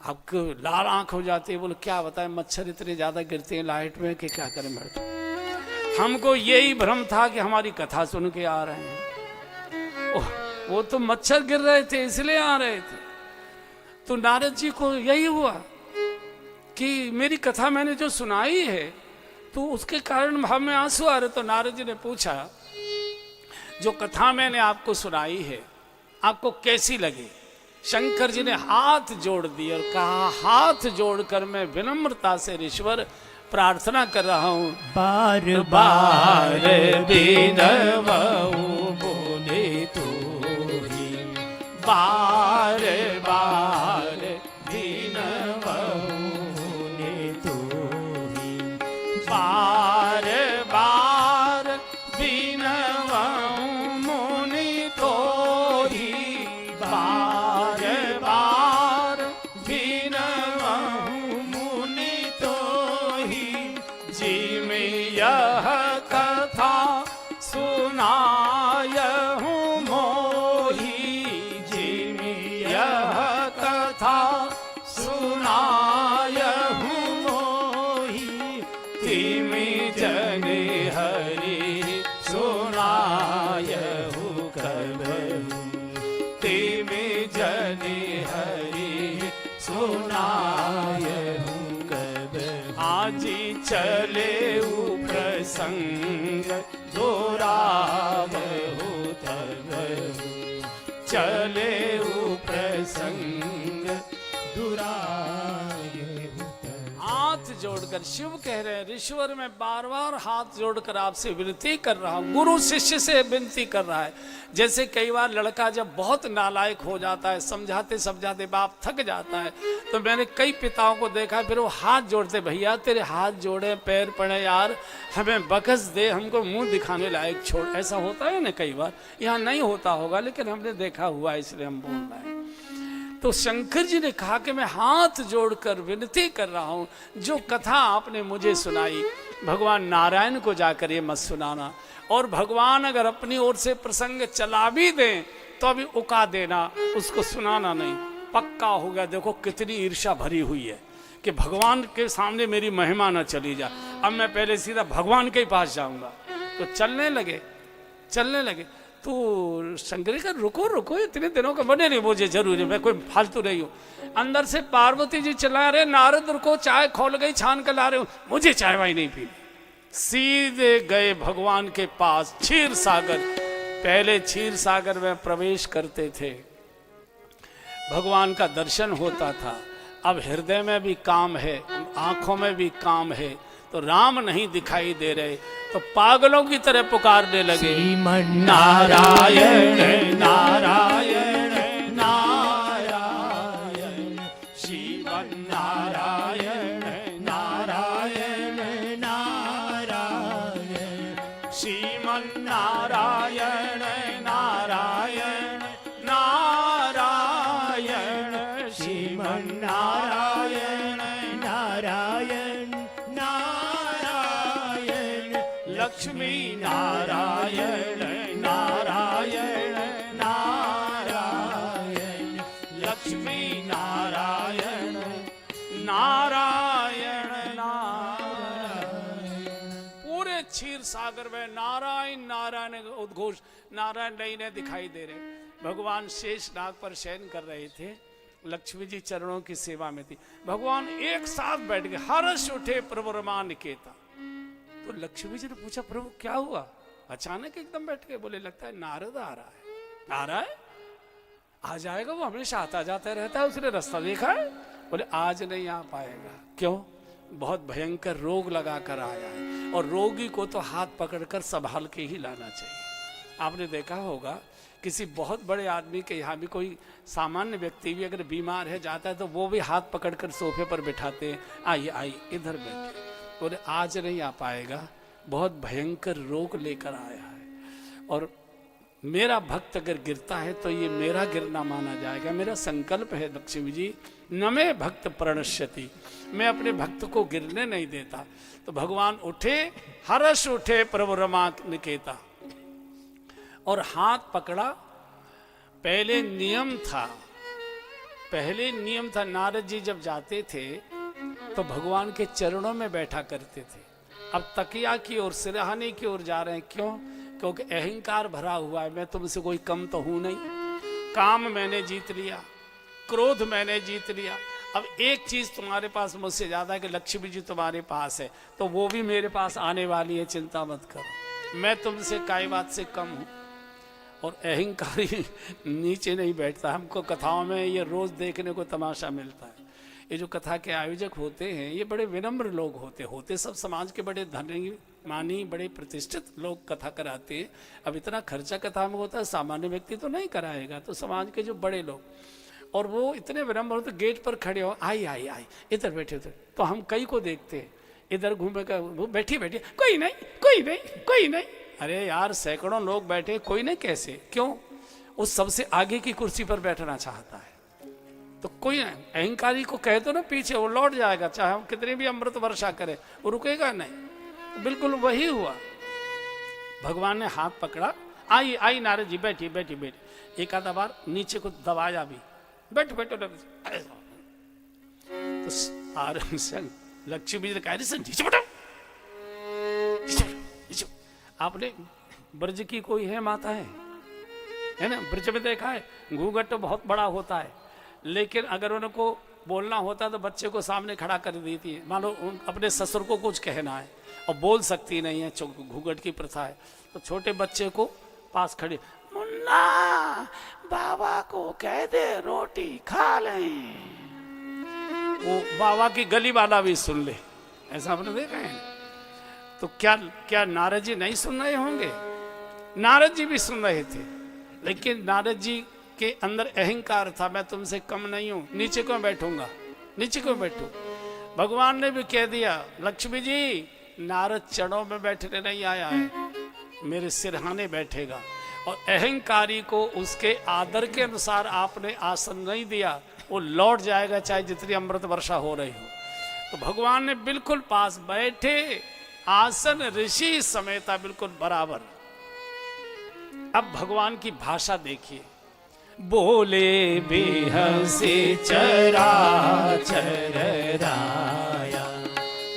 आपको लाल आंख हो जाती है। बोले क्या बताएं, मच्छर इतने ज़्यादा गिरते हैं लाइट में कि क्या करें मैडम। हमको यही भ्रम था कि हमारी कथा सुन के आ रहे हैं। वो तो मच्छर गिर रहे थे इसलिए आ रहे थे। तो नारद जी को यही हुआ कि मेरी कथा मैंने जो सुनाई है तो उसके कारण हमें आंसू आ रहे। तो नारद जी ने पूछा, जो कथा मैंने आपको सुनाई है आपको कैसी लगी? शंकर जी ने हाथ जोड़ दिए और कहा, हाथ जोड़कर मैं विनम्रता से ईश्वर प्रार्थना कर रहा हूं, बार बार बिनवऊ बोले तू ही, बार बार बिनवऊ बोले तू ही, बार बार बिनवऊ मुनि तो ही, बार बार बिनवऊ मुनि तो ही, जी में यह कथा सुनायहूँ मोही, जी में यह कथा सुनायहूँ मोही, तिमि जने हरि सुनायहूँ कबहू, तिमि जने हरि सुनायहूँ कबहू। आजी चले प्रसंग दोरावहु तबहु, चले प्रसंग दुरावहु तबहु। हाथ जोड़कर शिव कह रहे हैं, ईश्वर मैं बार बार हाथ जोड़कर आपसे विनती कर रहा हूँ। गुरु शिष्य से विनती कर रहा है। जैसे कई बार लड़का जब बहुत नालायक हो जाता है, समझाते समझाते बाप थक जाता है, तो मैंने कई पिताओं को देखा है, फिर वो हाथ जोड़ते, भैया तेरे हाथ जोड़े पैर पड़े यार, हमें बकस दे, हमको मुंह दिखाने लायक छोड़। ऐसा होता है ना कई बार, यहाँ नहीं होता होगा लेकिन हमने देखा हुआ, इसलिए हम बोल रहे हैं। तो शंकर जी ने कहा कि मैं हाथ जोड़कर विनती कर रहा हूं, जो कथा आपने मुझे सुनाई भगवान नारायण को जाकर ये मत सुनाना, और भगवान अगर अपनी ओर से प्रसंग चला भी दें तो अभी उका देना, उसको सुनाना नहीं। पक्का हो गया। देखो कितनी ईर्ष्या भरी हुई है कि भगवान के सामने मेरी महिमा न चली जाए। अब मैं पहले सीधा भगवान के पास जाऊंगा। तो चलने लगे तो शंकर जी, रुको रुको, इतने दिनों का बने नहीं, मुझे जरूरी, मैं कोई फालतू नहीं हूँ। अंदर से पार्वती जी चिल्ला रहे, नारद रुको, चाय खोल गई, छान कर ला रहे हो, मुझे चाय वाई नहीं पीनी। सीधे गए भगवान के पास, क्षीर सागर। पहले क्षीर सागर में प्रवेश करते थे, भगवान का दर्शन होता था। अब हृदय में भी काम है, आंखों में भी काम है, तो राम नहीं दिखाई दे रहे, तो पागलों की तरह पुकारने लगे, नारायण नारायण नारायण, श्रीमन नारायण नारायण नारायण, श्रीमन नारायण नारायण नारायण, श्रीमन नारायण नारायण नारायण, लक्ष्मी नारायण नारायण नारायण, लक्ष्मी नारायण नारायण नारायण। पूरे क्षीर सागर में नारायण नारायण उद्घोष, नारायण नहीं दिखाई दे रहे। भगवान शेष नाग पर शयन कर रहे थे, लक्ष्मी जी चरणों की सेवा में थी। भगवान एक साथ बैठ गए, हर्ष उठे प्रभु रमानिकेता। तो लक्ष्मी जी ने पूछा, प्रभु क्या हुआ? अचानक एकदम बैठ गए। बोले लगता है नारद आ रहा है। आ रहा है? आ जाएगा, वो हमेशा आता जाता रहता है, उसने रास्ता देखा है। बोले आज नहीं आ पाएगा। क्यों? बहुत भयंकर रोग लगा कर आया है, और रोगी को तो हाथ पकड़कर संभाल के ही लाना चाहिए। आपने देखा होगा किसी बहुत बड़े आदमी के यहाँ भी कोई सामान्य व्यक्ति भी अगर बीमार है जाता है तो वो भी हाथ पकड़कर सोफे पर बिठाते हैं, आइए आइए इधर बैठे। बोले आज नहीं आ पाएगा, बहुत भयंकर रोग लेकर आया है। और मेरा भक्त अगर गिरता है तो ये मेरा गिरना माना जाएगा। मेरा संकल्प है लक्ष्मी जी, न मैं भक्त प्रणश्यति, मैं अपने भक्त को गिरने नहीं देता। तो भगवान उठे, हर्ष उठे प्रभु रमा निकेता, और हाथ पकड़ा। पहले नियम था, नारद जी जब जाते थे तो भगवान के चरणों में बैठा करते थे। अब तकिया की ओर, सिरहाने की ओर जा रहे हैं, क्यों? क्योंकि अहंकार भरा हुआ है, मैं तुमसे कोई कम तो हूं नहीं, काम मैंने जीत लिया, क्रोध मैंने जीत लिया। अब एक चीज तुम्हारे पास मुझसे ज्यादा है कि लक्ष्मी जी तुम्हारे पास है, तो वो भी मेरे पास आने वाली है, चिंता मत करो, मैं तुमसे काई बात से कम हूं। और अहंकारी नीचे नहीं बैठता। हमको कथाओं में ये रोज देखने को तमाशा मिलता है। ये जो कथा के आयोजक होते हैं ये बड़े विनम्र लोग होते सब समाज के बड़े धनी मानी बड़े प्रतिष्ठित लोग कथा कराते हैं। अब इतना खर्चा कथा में होता है, सामान्य व्यक्ति तो नहीं कराएगा, तो समाज के जो बड़े लोग, और वो इतने विनम्र होते, गेट पर खड़े हो, आई आई आई इधर बैठे थे। तो हम कई को देखते हैं इधर घूमे का, वो बैठी बैठी, कोई नहीं कोई नहीं कोई नहीं। अरे यार सैकड़ों लोग बैठे, कोई नहीं कैसे? क्यों? उस सबसे आगे की कुर्सी पर बैठना चाहता है। तो कोई नहीं, अहंकारी को कह दो ना पीछे, वो लौट जाएगा, चाहे हम कितनी भी अमृत वर्षा करें, वो रुकेगा नहीं। तो बिल्कुल वही हुआ। भगवान ने हाथ पकड़ा, आई आई नारद जी, बैठी बैठी बैठी, एक आधा बार नीचे को दबाया भी, बैठ बैठो। तो लक्ष्मी जी ने कहा, नीचे बैठो, आपने ब्रज की कोई है माता है ना? ब्रज में देखा है घूंघट तो बहुत बड़ा होता है, लेकिन अगर उनको बोलना होता तो बच्चे को सामने खड़ा कर देती है। मान लो अपने ससुर को कुछ कहना है और बोल सकती नहीं है, घूंघट की प्रथा है, तो छोटे बच्चे को पास खड़े, मुन्ना बाबा को कह दे रोटी खा लें, वो बाबा की गली वाला भी सुन ले। ऐसा आपने देखा है? तो क्या नारद जी नहीं सुन रहे होंगे? नारद जी भी सुन रहे थे, लेकिन नारद जी के अंदर अहंकार था, मैं तुमसे कम नहीं हूं, नीचे क्यों बैठूंगा, नीचे क्यों बैठूं? भगवान ने भी कह दिया, लक्ष्मी जी नारद चरणों में बैठने नहीं आया है, मेरे सिरहाने बैठेगा। और अहंकारी को उसके आदर के अनुसार आपने आसन नहीं दिया, वो लौट जाएगा चाहे जितनी अमृत वर्षा हो रही हो। तो भगवान ने बिल्कुल पास बैठे, आसन ऋषि समेता बिल्कुल बराबर। अब भगवान की भाषा देखिए, बोले बेहसे चराचर राया,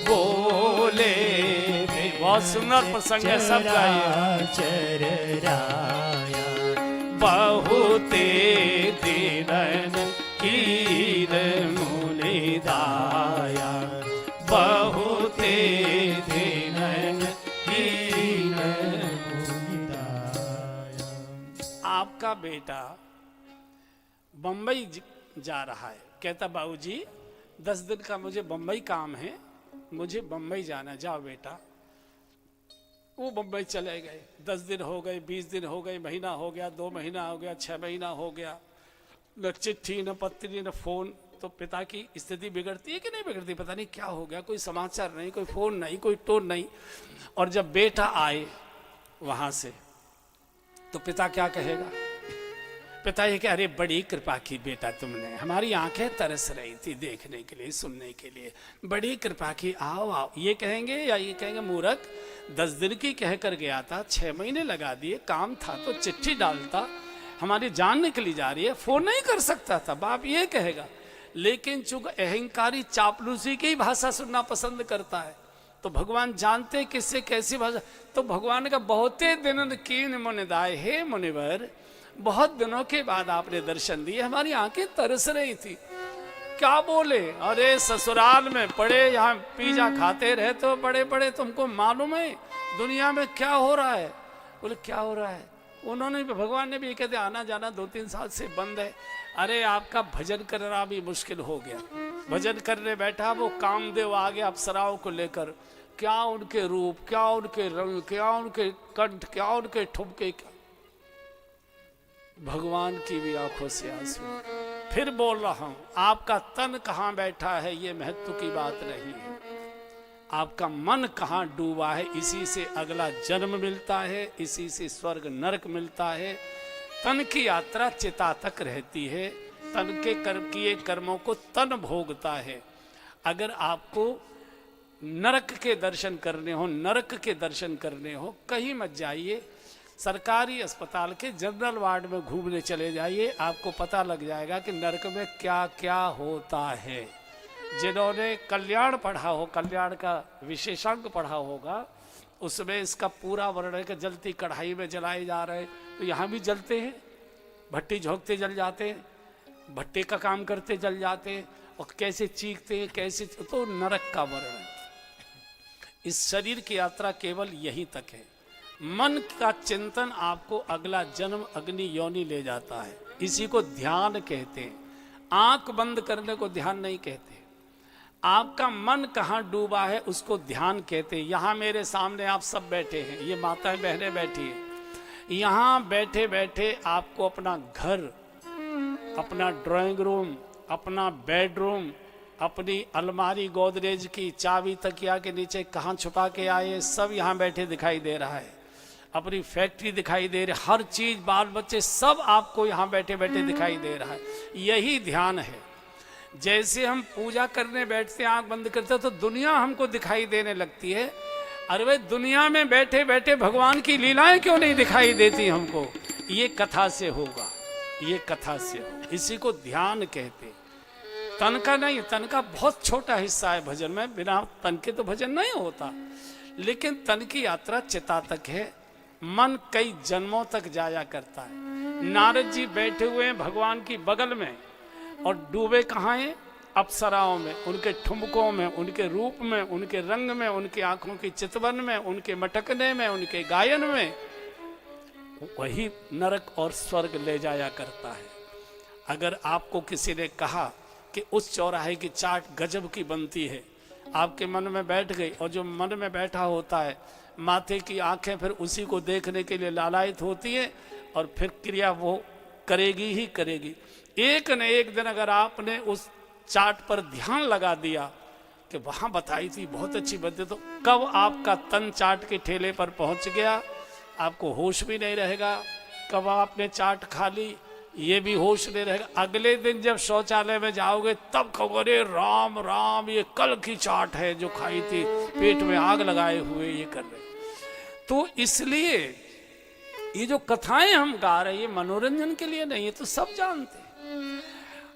बोले बहुत सुंदर प्रसंग है, सब गाइए। बहुते दीनन कीर मुनिदाया, बहुते दीनन कीर मुनिदाया। आपका बेटा बंबई जा रहा है, कहता बाबूजी 10 दिन का मुझे बंबई काम है, मुझे बंबई जाना, जाओ बेटा। वो बंबई चले गए, 10 दिन हो गए, 20 दिन हो गए, महीना हो गया, 2 महीना हो गया, 6 महीना हो गया, न चिट्ठी न पत्री न फोन। तो पिता की स्थिति बिगड़ती है कि नहीं बिगड़ती? पता नहीं क्या हो गया, कोई समाचार नहीं, कोई फोन नहीं, कोई टोन नहीं। और जब बेटा आए वहां से तो पिता क्या कहेगा? पिता ये कि अरे बड़ी कृपा की बेटा तुमने, हमारी आंखें तरस रही थी देखने के लिए, सुनने के लिए, बड़ी कृपा की, आओ आओ, ये कहेंगे? या ये कहेंगे मूर्ख 10 दिन की कहकर गया था, 6 महीने लगा दिए, काम था तो चिट्ठी डालता, हमारी जान निकली जा रही है, फोन नहीं कर सकता था, बाप ये कहेगा। लेकिन चूंकि अहंकारी चापलूसी की भाषा सुनना पसंद करता है, तो भगवान जानते किससे कैसी भाषा। तो भगवान का बहुते दिन कीन मुनिदाय, हे मुनिवर बहुत दिनों के बाद आपने दर्शन दिए, हमारी आंखें तरस रही थी। क्या बोले? अरे ससुराल में पड़े यहाँ पिज्जा खाते रहे तो बड़े बड़े, तुमको मालूम है दुनिया में क्या हो रहा है? बोले क्या हो रहा है? उन्होंने भी, भगवान ने भी कहते आना जाना 2-3 साल से बंद है। अरे आपका भजन करना भी मुश्किल हो गया। भजन करने बैठा वो कामदेव आ गया अप्सराओं को लेकर, क्या उनके रूप, क्या उनके रंग, क्या उनके कंठ, क्या उनके ठुमके, क्या भगवान की भी आंखों से आंसू। फिर बोल रहा हूं, आपका तन कहां बैठा है ये महत्व की बात नहीं है, आपका मन कहाँ डूबा है, इसी से अगला जन्म मिलता है, इसी से स्वर्ग नरक मिलता है। तन की यात्रा चिता तक रहती है, तन के किए कर्मों को तन भोगता है। अगर आपको नरक के दर्शन करने हो, नरक के दर्शन करने हो, कहीं मत जाइए, सरकारी अस्पताल के जनरल वार्ड में घूमने चले जाइए, आपको पता लग जाएगा कि नरक में क्या क्या होता है। जिन्होंने कल्याण पढ़ा हो, कल्याण का विशेषांक पढ़ा होगा, उसमें इसका पूरा वर्णन है कि जलती कढ़ाई में जलाए जा रहे, तो यहाँ भी जलते हैं, भट्टी झोंकते जल जाते हैं, भट्टे का काम करते जल जाते हैं, और कैसे चीखते हैं, कैसे, तो नरक का वर्णन है। इस शरीर की यात्रा केवल यहीं तक है। मन का चिंतन आपको अगला जन्म अग्नि योनि ले जाता है, इसी को ध्यान कहते हैं। आंख बंद करने को ध्यान नहीं कहते। आपका मन कहाँ डूबा है उसको ध्यान कहते हैं। यहाँ मेरे सामने आप सब बैठे हैं, ये माताएं बहनें बैठी हैं। यहाँ बैठे बैठे आपको अपना घर, अपना ड्राइंग रूम, अपना बेडरूम, अपनी अलमारी गोदरेज की चाबी तकिया के नीचे कहाँ छुपा के आए, सब यहाँ बैठे दिखाई दे रहा है। अपनी फैक्ट्री दिखाई दे रही, हर चीज, बाल बच्चे, सब आपको यहाँ बैठे बैठे दिखाई दे रहा है। यही ध्यान है। जैसे हम पूजा करने बैठते हैं, आंख बंद करते हैं, तो दुनिया हमको दिखाई देने लगती है। अरे भाई, दुनिया में बैठे बैठे भगवान की लीलाएं क्यों नहीं दिखाई देती हमको? ये कथा से होगा, ये कथा से होगा। इसी को ध्यान कहते। तन का नहीं, तन का बहुत छोटा हिस्सा है भजन में, बिना तन के तो भजन नहीं होता। लेकिन तन की यात्रा चिता तक है। मन कई जन्मों तक जाया करता है। नारद जी बैठे हुए हैं भगवान की बगल में, और डूबे कहाँ हैं? अप्सराओं में, उनके ठुमकों में, उनके रूप में, उनके रंग में, उनकी आंखों की चितवन में, उनके मटकने में, उनके गायन में। वही नरक और स्वर्ग ले जाया करता है। अगर आपको किसी ने कहा कि उस चौराहे की चाट गजब की बनती है, आपके मन में बैठ गई, और जो मन में बैठा होता है, माथे की आंखें फिर उसी को देखने के लिए लालायित होती है, और फिर क्रिया वो करेगी ही करेगी। एक न एक दिन अगर आपने उस चाट पर ध्यान लगा दिया कि वहां बताई थी बहुत अच्छी बनती, तो कब आपका तन चाट के ठेले पर पहुंच गया, आपको होश भी नहीं रहेगा। कब आपने चाट खा ली, ये भी होश नहीं रहेगा। अगले दिन जब शौचालय में जाओगे तब कहोगे, अरे राम राम, ये कल की चाट है जो खाई थी, पेट में आग लगाए हुए ये कर रहे। तो इसलिए ये जो कथाएं हम गा रहे हैं, ये मनोरंजन के लिए नहीं है, तो सब जानते हैं।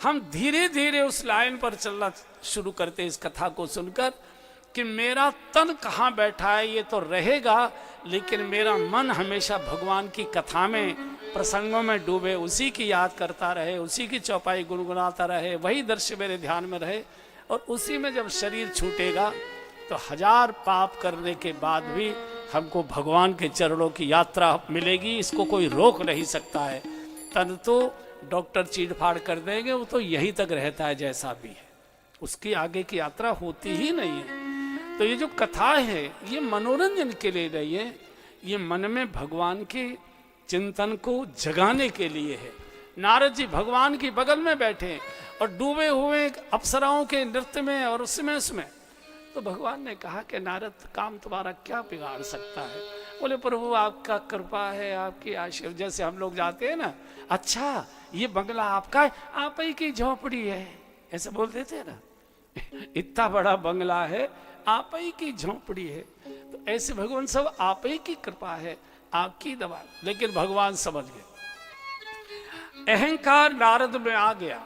हम धीरे धीरे उस लाइन पर चलना शुरू करते इस कथा को सुनकर कि मेरा तन कहाँ बैठा है ये तो रहेगा, लेकिन मेरा मन हमेशा भगवान की कथा में, प्रसंगों में डूबे, उसी की याद करता रहे, उसी की चौपाई गुनगुनाता रहे, वही दृश्य मेरे ध्यान में रहे। और उसी में जब शरीर छूटेगा तो 1000 पाप करने के बाद भी हमको भगवान के चरणों की यात्रा मिलेगी। इसको कोई रोक नहीं सकता है। तन तो डॉक्टर चीड़-फाड़ कर देंगे, वो तो यहीं तक रहता है जैसा भी है, उसकी आगे की यात्रा होती ही नहीं है। तो ये जो कथा है ये मनोरंजन के लिए नहीं है, ये मन में भगवान के चिंतन को जगाने के लिए है। नारद जी भगवान की बगल में बैठे और डूबे हुए अप्सराओं के नृत्य में और उसमें तो भगवान ने कहा कि नारद, काम तुम्हारा क्या बिगाड़ सकता है? बोले, प्रभु आपका कृपा है, आपकी आशीर्वाद। जैसे हम लोग जाते हैं ना, अच्छा ये बंगला आपका है, आप ही की झोपड़ी है, ऐसे बोल देते हैं ना, इतना बड़ा बंगला है, आप ही की झोपड़ी है। तो ऐसे भगवान सब आप ही की कृपा है, आपकी दवा। लेकिन भगवान समझ गए, अहंकार नारद में आ गया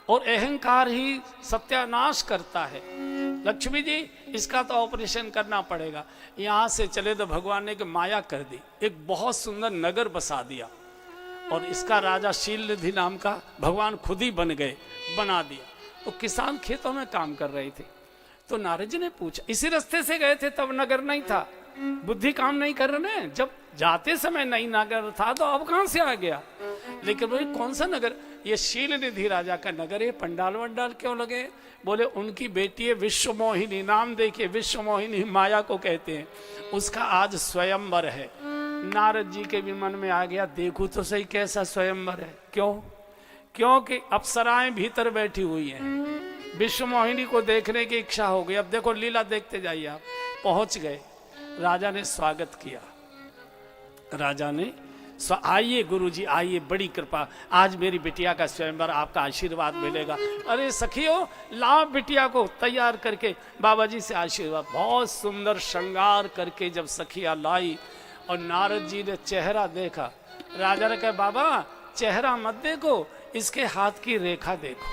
और अहंकार ही सत्यानाश करता है। लक्ष्मी जी, इसका तो ऑपरेशन करना पड़ेगा। यहाँ से चले तो भगवान ने माया कर दी, एक बहुत सुंदर नगर बसा दिया, और इसका राजा शीलनिधि नाम का भगवान खुद ही बन गए, बना दिया। तो किसान खेतों में काम कर रहे थे, तो नारद जी ने पूछा, इसी रास्ते से गए थे तब नगर नहीं था, बुद्धि काम नहीं कर रहे, जब जाते समय नहीं नगर था तो अब कहां से आ गया? लेकिन भाई कौन सा नगर? ये शीलनिधि राजा का नगर है। पंडाल वंडाल क्यों लगे? बोले उनकी बेटी है विश्व मोहिनी, नाम देखिए, विश्व मोहिनी माया को कहते हैं, उसका आज स्वयंवर है। नारद जी के भी मन में आ गया, देखो तो सही कैसा स्वयंवर है। क्यों? क्योंकि अप्सराएं भीतर बैठी हुई हैं, विश्व मोहिनी को देखने की इच्छा हो गई। अब देखो लीला देखते जाइए आप। पहुंच गए, राजा ने स्वागत किया। राजा ने आइए गुरुजी आइए, बड़ी कृपा, आज मेरी बिटिया का स्वयंवर, आपका आशीर्वाद मिलेगा। अरे सखियों, लाओ बिटिया को तैयार करके बाबा जी से आशीर्वाद। बहुत सुंदर श्रृंगार करके जब सखिया लाई और नारद जी ने चेहरा देखा, राजा ने कहा बाबा चेहरा मत देखो, इसके हाथ की रेखा देखो,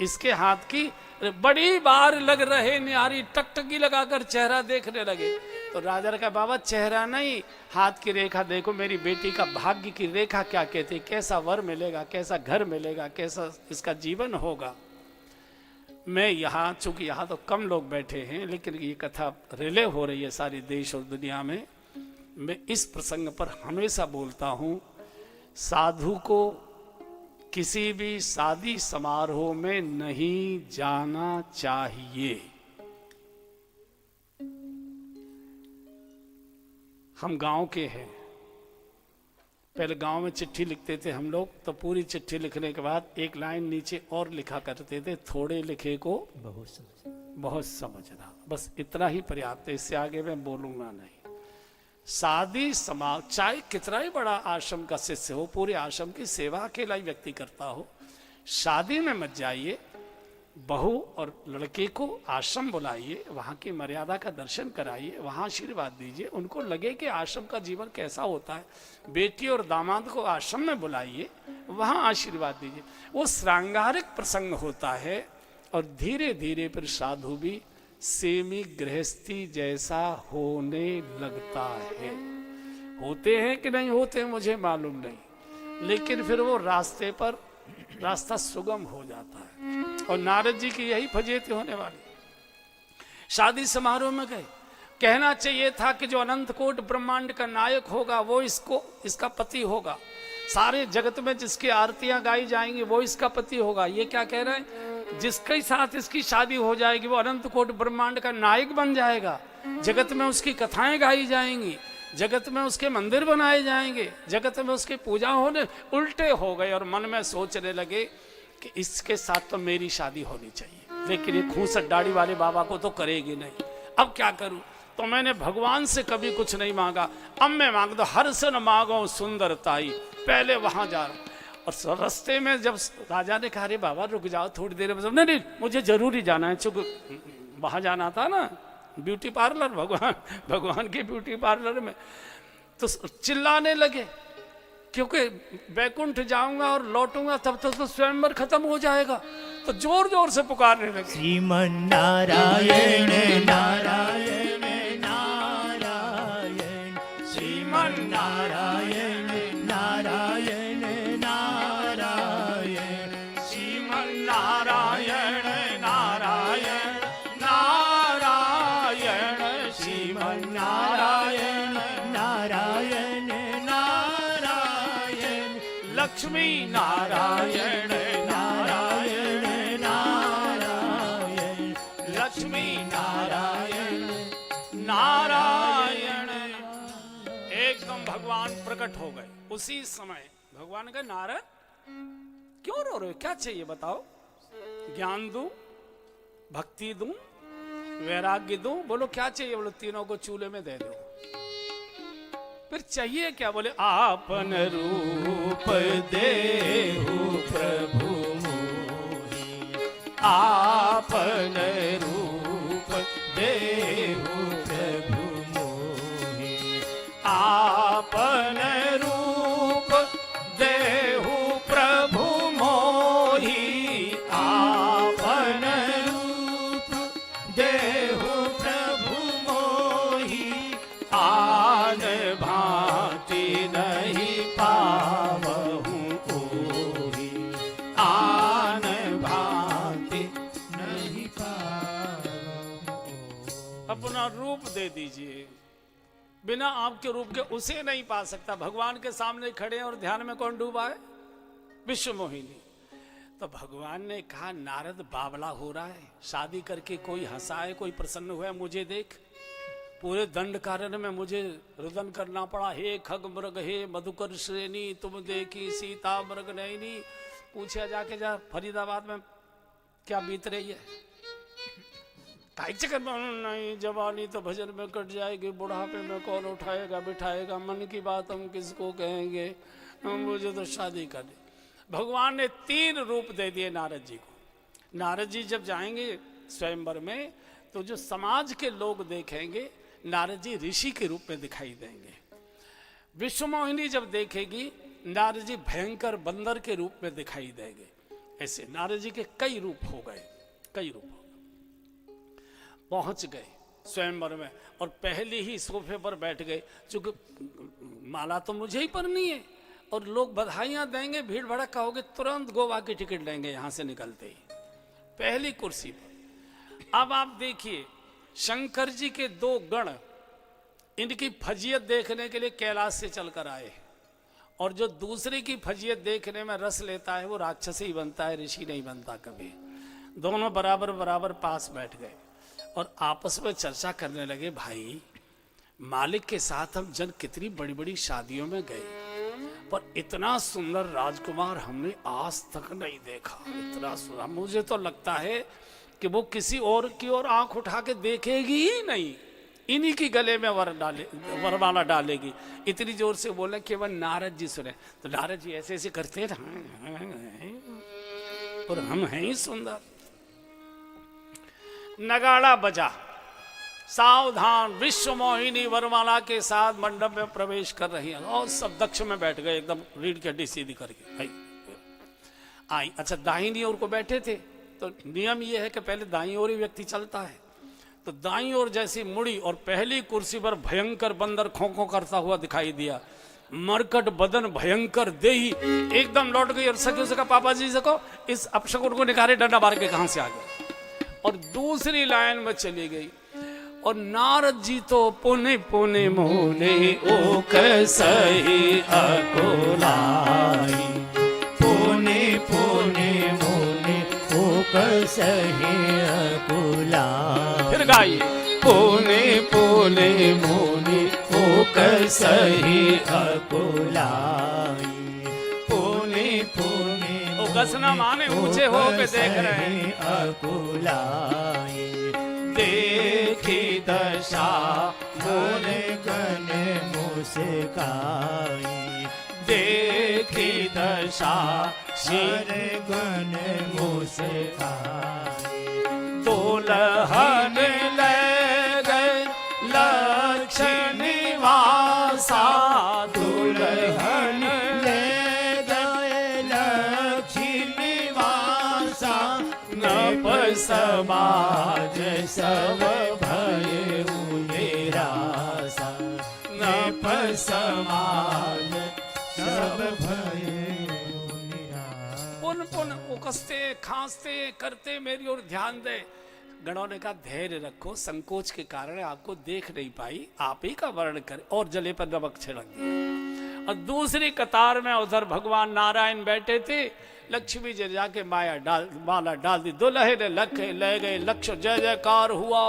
इसके हाथ की बड़ी बार लग रहे न्यारी टकटकी लगाकर चेहरा देखने लगे। तो राजा ने कहा बाबा चेहरा नहीं, हाथ की रेखा देखो, मेरी बेटी का भाग्य की रेखा क्या कहती, कैसा वर मिलेगा, कैसा घर मिलेगा, कैसा इसका जीवन होगा। मैं यहाँ, चूंकि यहाँ तो कम लोग बैठे हैं, लेकिन ये कथा रिले हो रही है सारी देश और दुनिया में, मैं इस प्रसंग पर हमेशा बोलता हूँ, साधु को किसी भी शादी समारोह में नहीं जाना चाहिए। हम गांव के हैं, पहले गांव में चिट्ठी लिखते थे हम लोग, तो पूरी चिट्ठी लिखने के बाद एक लाइन नीचे और लिखा करते थे, थोड़े लिखे को बहुत समझना। बस इतना ही पर्याप्त है, इससे आगे मैं बोलूंगा नहीं। शादी समाज, चाहे कितना ही बड़ा आश्रम का शिष्य हो, पूरे आश्रम की सेवा अकेला ही व्यक्ति करता हो, शादी में मत जाइए। बहू और लड़के को आश्रम बुलाइए, वहाँ की मर्यादा का दर्शन कराइए, वहाँ आशीर्वाद दीजिए, उनको लगे कि आश्रम का जीवन कैसा होता है। बेटी और दामाद को आश्रम में बुलाइए, वहाँ आशीर्वाद दीजिए। वो श्रृंगारिक प्रसंग होता है और धीरे धीरे फिर साधु भी सेमी गृहस्थी जैसा होने लगता है। होते हैं कि नहीं होते मुझे मालूम नहीं, लेकिन फिर वो रास्ते पर रास्ता सुगम हो जाता है। और नारद जी की यही फजीयत होने वाली। शादी समारोह में गए, कहना चाहिए था कि जो अनंत कोट ब्रह्मांड का नायक होगा वो इसका पति होगा, सारे जगत में जिसकी आरतियां गाई जाएंगी वो इसका पति होगा। ये क्या कह रहे हैं, जिसके साथ इसकी शादी हो जाएगी वो अनंत कोट ब्रह्मांड का नायक बन जाएगा, जगत में उसकी कथाएं गाई जाएंगी, जगत में उसके मंदिर बनाए जाएंगे, जगत में उसकी पूजा होने। उल्टे हो गए और मन में सोचने लगे कि इसके साथ तो मेरी शादी होनी चाहिए, लेकिन ये खूंसट दाढ़ी वाले बाबा को तो करेगी नहीं। अब क्या करूं? तो मैंने भगवान से कभी कुछ नहीं मांगा, अब मैं मांग दो हर्ष न मांगो सुंदरताई। पहले वहां जा रहा और रास्ते में जब राजा ने कहा अरे बाबा रुक जाओ थोड़ी देर में, नहीं मुझे जरूरी जाना है, चूंकि वहां जाना था ना ब्यूटी पार्लर, भगवान के ब्यूटी पार्लर में। तो चिल्लाने लगे, क्योंकि बैकुंठ जाऊंगा और लौटूंगा तब तक तो स्वयंवर खत्म हो जाएगा। तो जोर जोर से पुकारने लगे, श्रीमन नारायण नारायण नारायण, श्रीमन नारायण नारायण नारायण, श्रीमन नारायण नारायण नारायण, श्रीमन नारायण नारायण नारायण, लक्ष्मी नारायण नारायण नारायण, लक्ष्मी नारायण नारायण। एकदम भगवान प्रकट हो गए। उसी समय भगवान का नारद क्यों रो रहे हो, क्या चाहिए बताओ? ज्ञान दूं, भक्ति दूं, वैराग्य दूं? बोलो क्या चाहिए? बोलो तीनों को चूल्हे में दे दो। फिर चाहिए क्या? बोले आपन रूप देहु प्रभु मोहि, आपन रूप देहु प्रभु मोहि, आपन रूप देहु प्रभु मोहि, आपन रूप देहु प्रभु मोहि, आन भांति नहीं पावहु कोई, आन भांति नहीं पावहु। अपना रूप दे दीजिए, बिना आपके रूप के उसे नहीं पा सकता। भगवान के सामने खड़े हैं और ध्यान में कौन डूबा है? विश्व मोहिनी। तो भगवान ने कहा नारद बावला हो रहा है, शादी करके कोई हंसाए, कोई प्रसन्न हुआ, मुझे देख पूरे दंड कारण में मुझे रुदन करना पड़ा। हे खग मृग हे मधुकर श्रेणी, तुम देखी सीता मृग नैनी। पूछा जाके जा फरीदाबाद में क्या बीत रही है? काहे चक्कर में नहीं, जवानी तो भजन में कट जाएगी, बुढ़ापे में कौन उठाएगा बिठाएगा, मन की बात हम किसको कहेंगे, मुझे तो शादी करनी। भगवान ने 3 रूप दे दिए नारद जी को। नारद जी जब जाएंगे स्वयंवर में तो जो समाज के लोग देखेंगे नारद जी ऋषि के रूप में दिखाई देंगे। विश्वमोहिनी जब देखेगी नारद जी भयंकर बंदर के रूप में दिखाई देंगे। ऐसे नारद जी के कई रूप हो गए, कई रूप हो गए। पहुंच गए स्वयंवर में और पहले ही सोफे पर बैठ गए, चूंकि माला तो मुझे ही पड़नी है और लोग बधाइयां देंगे, भीड़ भड़का होगी, तुरंत गोवा की टिकट लेंगे यहां से निकलते ही, पहली कुर्सी पर। अब आप देखिए शंकर जी के 2 गण इनकी फजीयत देखने के लिए कैलाश से चलकर आए, और जो दूसरे की फजीयत देखने में रस लेता है वो राक्षस ही बनता है, ऋषि नहीं बनता कभी। दोनों बराबर बराबर पास बैठ गए और आपस में चर्चा करने लगे, भाई मालिक के साथ हम जन कितनी बड़ी बड़ी शादियों में गए, पर इतना सुंदर राजकुमार हमने आज तक नहीं देखा। इतना सुंदर, मुझे तो लगता है कि वो किसी और की ओर आंख उठा के देखेगी ही नहीं, इन्हीं की गले में वरमाला डालेगी। इतनी जोर से बोले कि वह नारद जी सुने, तो नारद जी ऐसे ऐसे करते हैं, और हम हैं ही सुंदर। नगाड़ा बजा, सावधान, विश्वमोहिनी वरमाला के साथ मंडप में प्रवेश कर रही है, और सब दक्ष में बैठ गए एकदम रीढ़ की हड्डी सीधी करके आई। अच्छा दाहिनी ओर को बैठे थे, तो नियम यह है कि पहले दाईं ओर ही व्यक्ति चलता है, तो दाईं ओर जैसी मुड़ी और पहली कुर्सी पर भयंकर बंदर खों करता हुआ दिखाई दिया। मरकट बदन भयंकर देही एकदम लौट गई और सखी उसका पापा जी से को इस अपशकुन को निकाले, डंडा मार के कहां से आ गया, और दूसरी लाइन में चली गई। और नारद जी तो पुने पुने मोने ओ कसही अकोलाई, पुने पुने मोने ओ कसही अकुलाई। फिर गाई, पुने पुने मोने ओ कसही अकुलाई। पुने पुने ओ कसना माने ऊंचे हो के देख रहे हैं। अकुलाई देखी दशा बोले गन मुस्काई। देखी दशा शिर गन मुस्काई। दुल्हन ले गए लक्ष्मी वासा, दुल्हन ले गए लक्ष्मी वासा। नप समाज सब भय निराशा। नप समाज सब भय निराशा। पुन पुन उकसते खांसते करते मेरी ओर ध्यान दे। गणों ने कहा धैर्य रखो, संकोच के कारण आपको देख नहीं पाई, आप ही का वर्ण कर, और जले पर नमक छिड़क दिया। और दूसरी कतार में उधर भगवान नारायण बैठे थे, लक्ष्मी जी जाके माला डाल दी, दुल्हे ने लखे ले गए, लक्ष्य जय जयकार हुआ।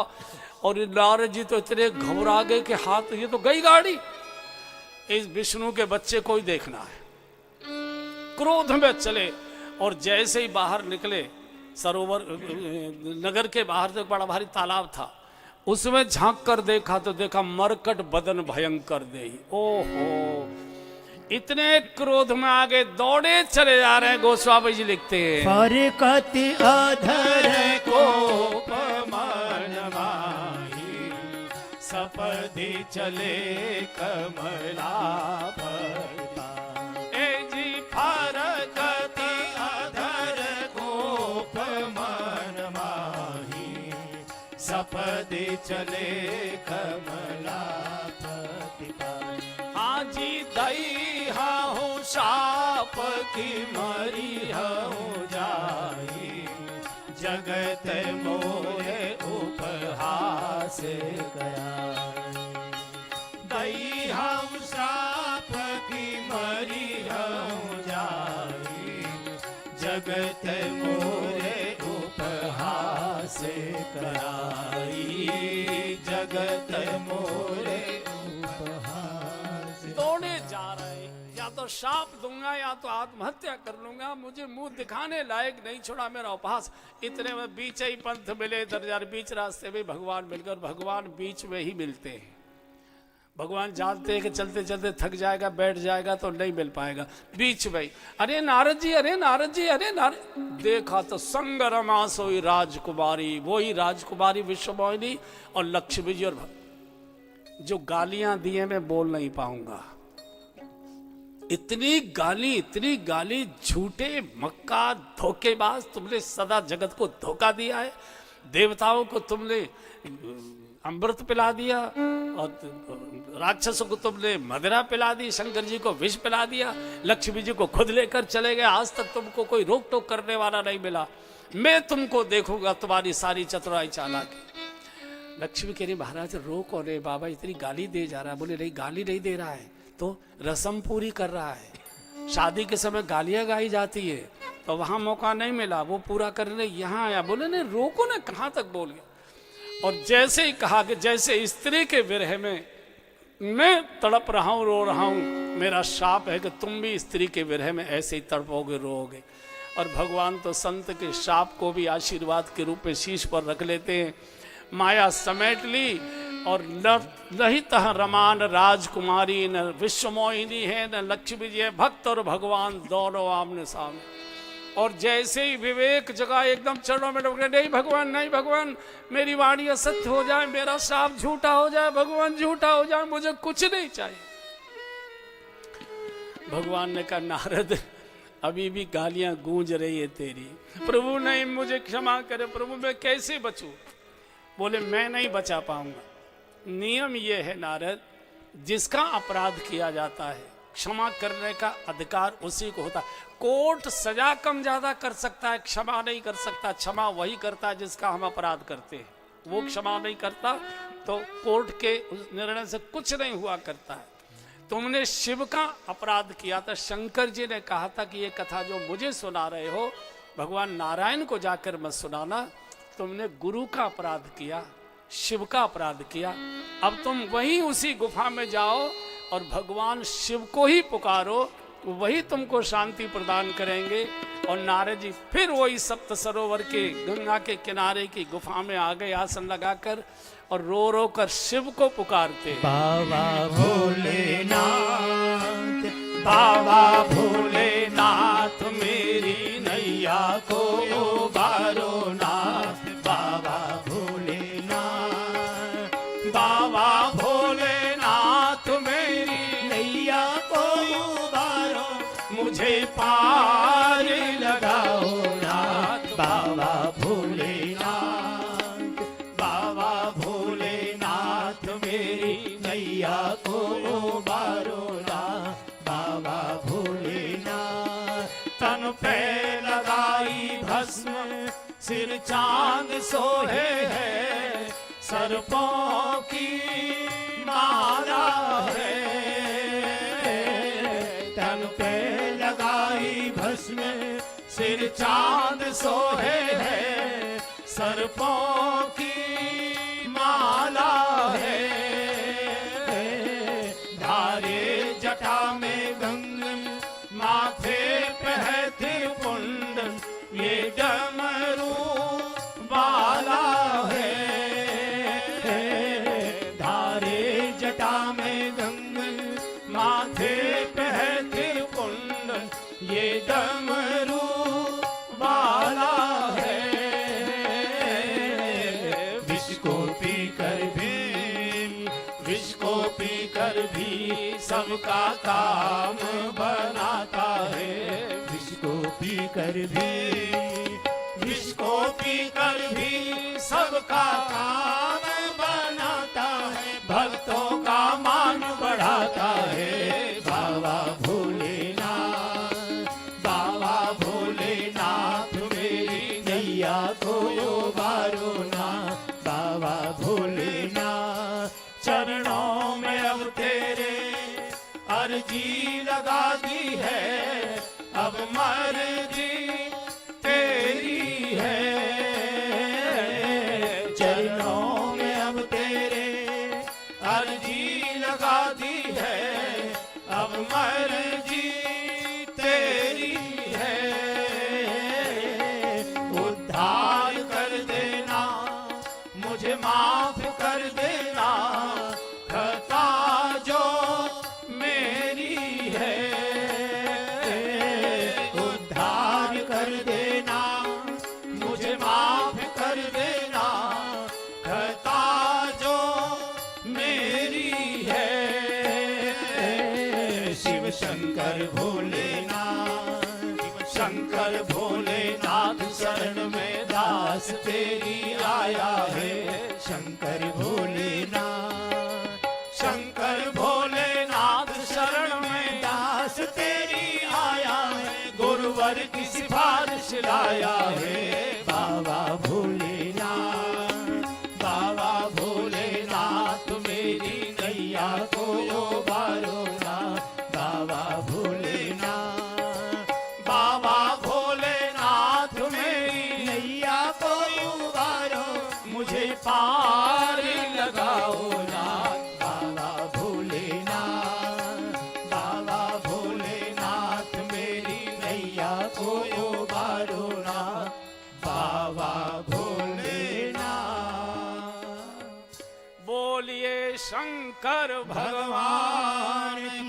और नारद जी तो इतने घबरा गए कि हाथ, ये तो गई गाड़ी, इस विष्णु के बच्चे को ही देखना है। क्रोध में चले और जैसे ही बाहर निकले, सरोवर नगर के बाहर तो बड़ा भारी तालाब था, उसमें झांक कर देखा तो देखा मरकट बदन भयंकर देही। ओहो, इतने क्रोध में आगे दौड़े चले जा रहे हैं। गोस्वामी जी लिखते हैं, फरकति अधर को मन माही, सपदि चले कमला पर। ए जी फरकति अधर को मन माही, सपदि चले कमला पर। आजी दई हूँ साप की मरी हूँ जाई, जगत मोहे उपहास कराई। दई हम साप की मरी हूँ जाई, जगत मोहे उपहास कराई। जगत मोरे उपहास। दौड़े जा रहे, या तो सांप दूंगा या तो आत्महत्या कर लूंगा, मुझे मुंह दिखाने लायक नहीं छोड़ा मेरा उपहास। इतने में बीच ही पंथ मिले दरजार, बीच रास्ते में भगवान मिलकर, भगवान बीच में ही मिलते हैं। भगवान जानते हैं कि चलते चलते थक जाएगा, बैठ जाएगा तो नहीं मिल पाएगा, बीच में ही, अरे नारद जी, अरे नारद जी, अरे नारद। देखा तो संग रमा सोई राजकुमारी, वही राजकुमारी विश्वमोहिनी और लक्ष्मी जी। और जो गालियां दिए मैं बोल नहीं पाऊंगा, इतनी गाली, झूठे मक्का धोखेबाज, तुमने सदा जगत को धोखा दिया है। देवताओं को तुमने अमृत पिला दिया और राक्षसों को तुमने मदिरा पिला दी, शंकर जी को विष पिला दिया, लक्ष्मी जी को खुद लेकर चले गए। आज तक तुमको कोई रोक टोक करने वाला नहीं मिला। मैं तुमको देखूंगा, तुम्हारी सारी चतुराई चालाकी। लक्ष्मी कह रही महाराज रोक और बाबा इतनी गाली दे जा रहा है। बोले नहीं, गाली नहीं दे रहा है, तो रस्म पूरी कर रहा है। शादी के समय गालियां गाई जाती है तो वहां मौका नहीं मिला, वो पूरा करने यहाँ आया। बोले नहीं रोको ना, कहाँ तक बोल गया। और जैसे ही कहा कि जैसे स्त्री के विरह में मैं तड़प रहा हूँ, रो रहा हूँ, मेरा शाप है कि तुम भी स्त्री के विरह में ऐसे ही तड़पोगे, रोओगे। और भगवान तो संत के शाप को भी आशीर्वाद के रूप में शीश पर रख लेते हैं। माया समेट ली और नहीं तह रमान राजकुमारी, न विश्वमोहिनी है न लक्ष्मी जी है, भक्त और भगवान दोनों आमने सामने। और जैसे ही विवेक जगा एकदम चरणों में डूब गए, नहीं भगवान, नहीं भगवान, मेरी वाणी असत्य हो जाए, मेरा शाप झूठा हो जाए, भगवान झूठा हो जाए, मुझे कुछ नहीं चाहिए। भगवान ने कहा नारद अभी भी गालियां गूंज रही है तेरी, प्रभु नहीं मुझे क्षमा करे, प्रभु मैं कैसे बचूं। बोले मैं नहीं बचा पाऊंगा। नियम यह है नारद, जिसका अपराध किया जाता है क्षमा करने का अधिकार उसी को होता है। कोर्ट सजा कम ज्यादा कर सकता है, क्षमा नहीं कर सकता। क्षमा वही करता है जिसका हम अपराध करते हैं, वो क्षमा नहीं करता तो कोर्ट के निर्णय से कुछ नहीं हुआ करता है। तुमने शिव का अपराध किया था, शंकर जी ने कहा था कि ये कथा जो मुझे सुना रहे हो भगवान नारायण को जाकर मत सुनाना। तुमने गुरु का अपराध किया, शिव का अपराध किया। अब तुम वही उसी गुफा में जाओ और भगवान शिव को ही पुकारो, वही तुमको शांति प्रदान करेंगे। और नारद जी फिर वही सप्त सरोवर के गंगा के किनारे की गुफा में आ गए आसन लगाकर, और रो रो कर शिव को पुकारते, बाबा भोलेनाथ, बाबा भोलेनाथ, मेरी नैया को उबारो नाथ। बाबा भोलेनाथ, बाबा भोलेनाथ, मेरी नैया को उबारो, मुझे पार लगाओ नाथ। बाबा भोलेनाथ, बाबा भोलेनाथ, मेरी नैया को उबारो नाथ। बाबा भोलेनाथ, तन पे लगाई भस्म, सिर चांद सोहे है, सर्पों की माला है। तन पे लगाई भस्म, सिर चांद सोहे है, सर्पों की माला है। धारे जटा में गंगन, माथे पे है त्रिपुंडन, ये डमरू वाला है। धारे जटा में गंगन, माथे पे है त्रिपुंडन, ये डमरू वाला है। विष को पी कर भी, विष को पी कर भी सबका काम बनाता है। विष को पी कर भी, विष को पी कर भी सबका काम बनाता है, भक्तों का मान बढ़ाता है। बाबा भोलेनाथ, बाबा भोलेनाथ, मेरी नैया को उबारो नाथ। बाबा भोलेनाथ, चरणों में अब तेरे अर्जी लगा दी है, अब मर्जी तेरी है। चरणों में अब तेरे अर्जी लगा दी है, अब मर्जी मुझे माफ कर देना, खता जो मेरी है। शिव शंकर भोलेनाथ, शंकर भोलेनाथ शरण में दास तेरी आया है। शंकर भोलेनाथ, शंकर भोलेनाथ शरण में दास तेरी आया है। गुरुवर की सिफारिश लाया है। बाबा भोलेनाथ, बाबा भोलेनाथ मेरी नैया को उबारो ना। बाबा भोलेनाथ, बाबा भोलेनाथ मेरी नैया को उबारो, मुझे पार लगाओ ना। बाबा भोलेनाथ, बाबा भोलेनाथ मेरी नैया को उबारो ना। बाबा भोलेनाथ। बोलिए शंकर भगवान भगवान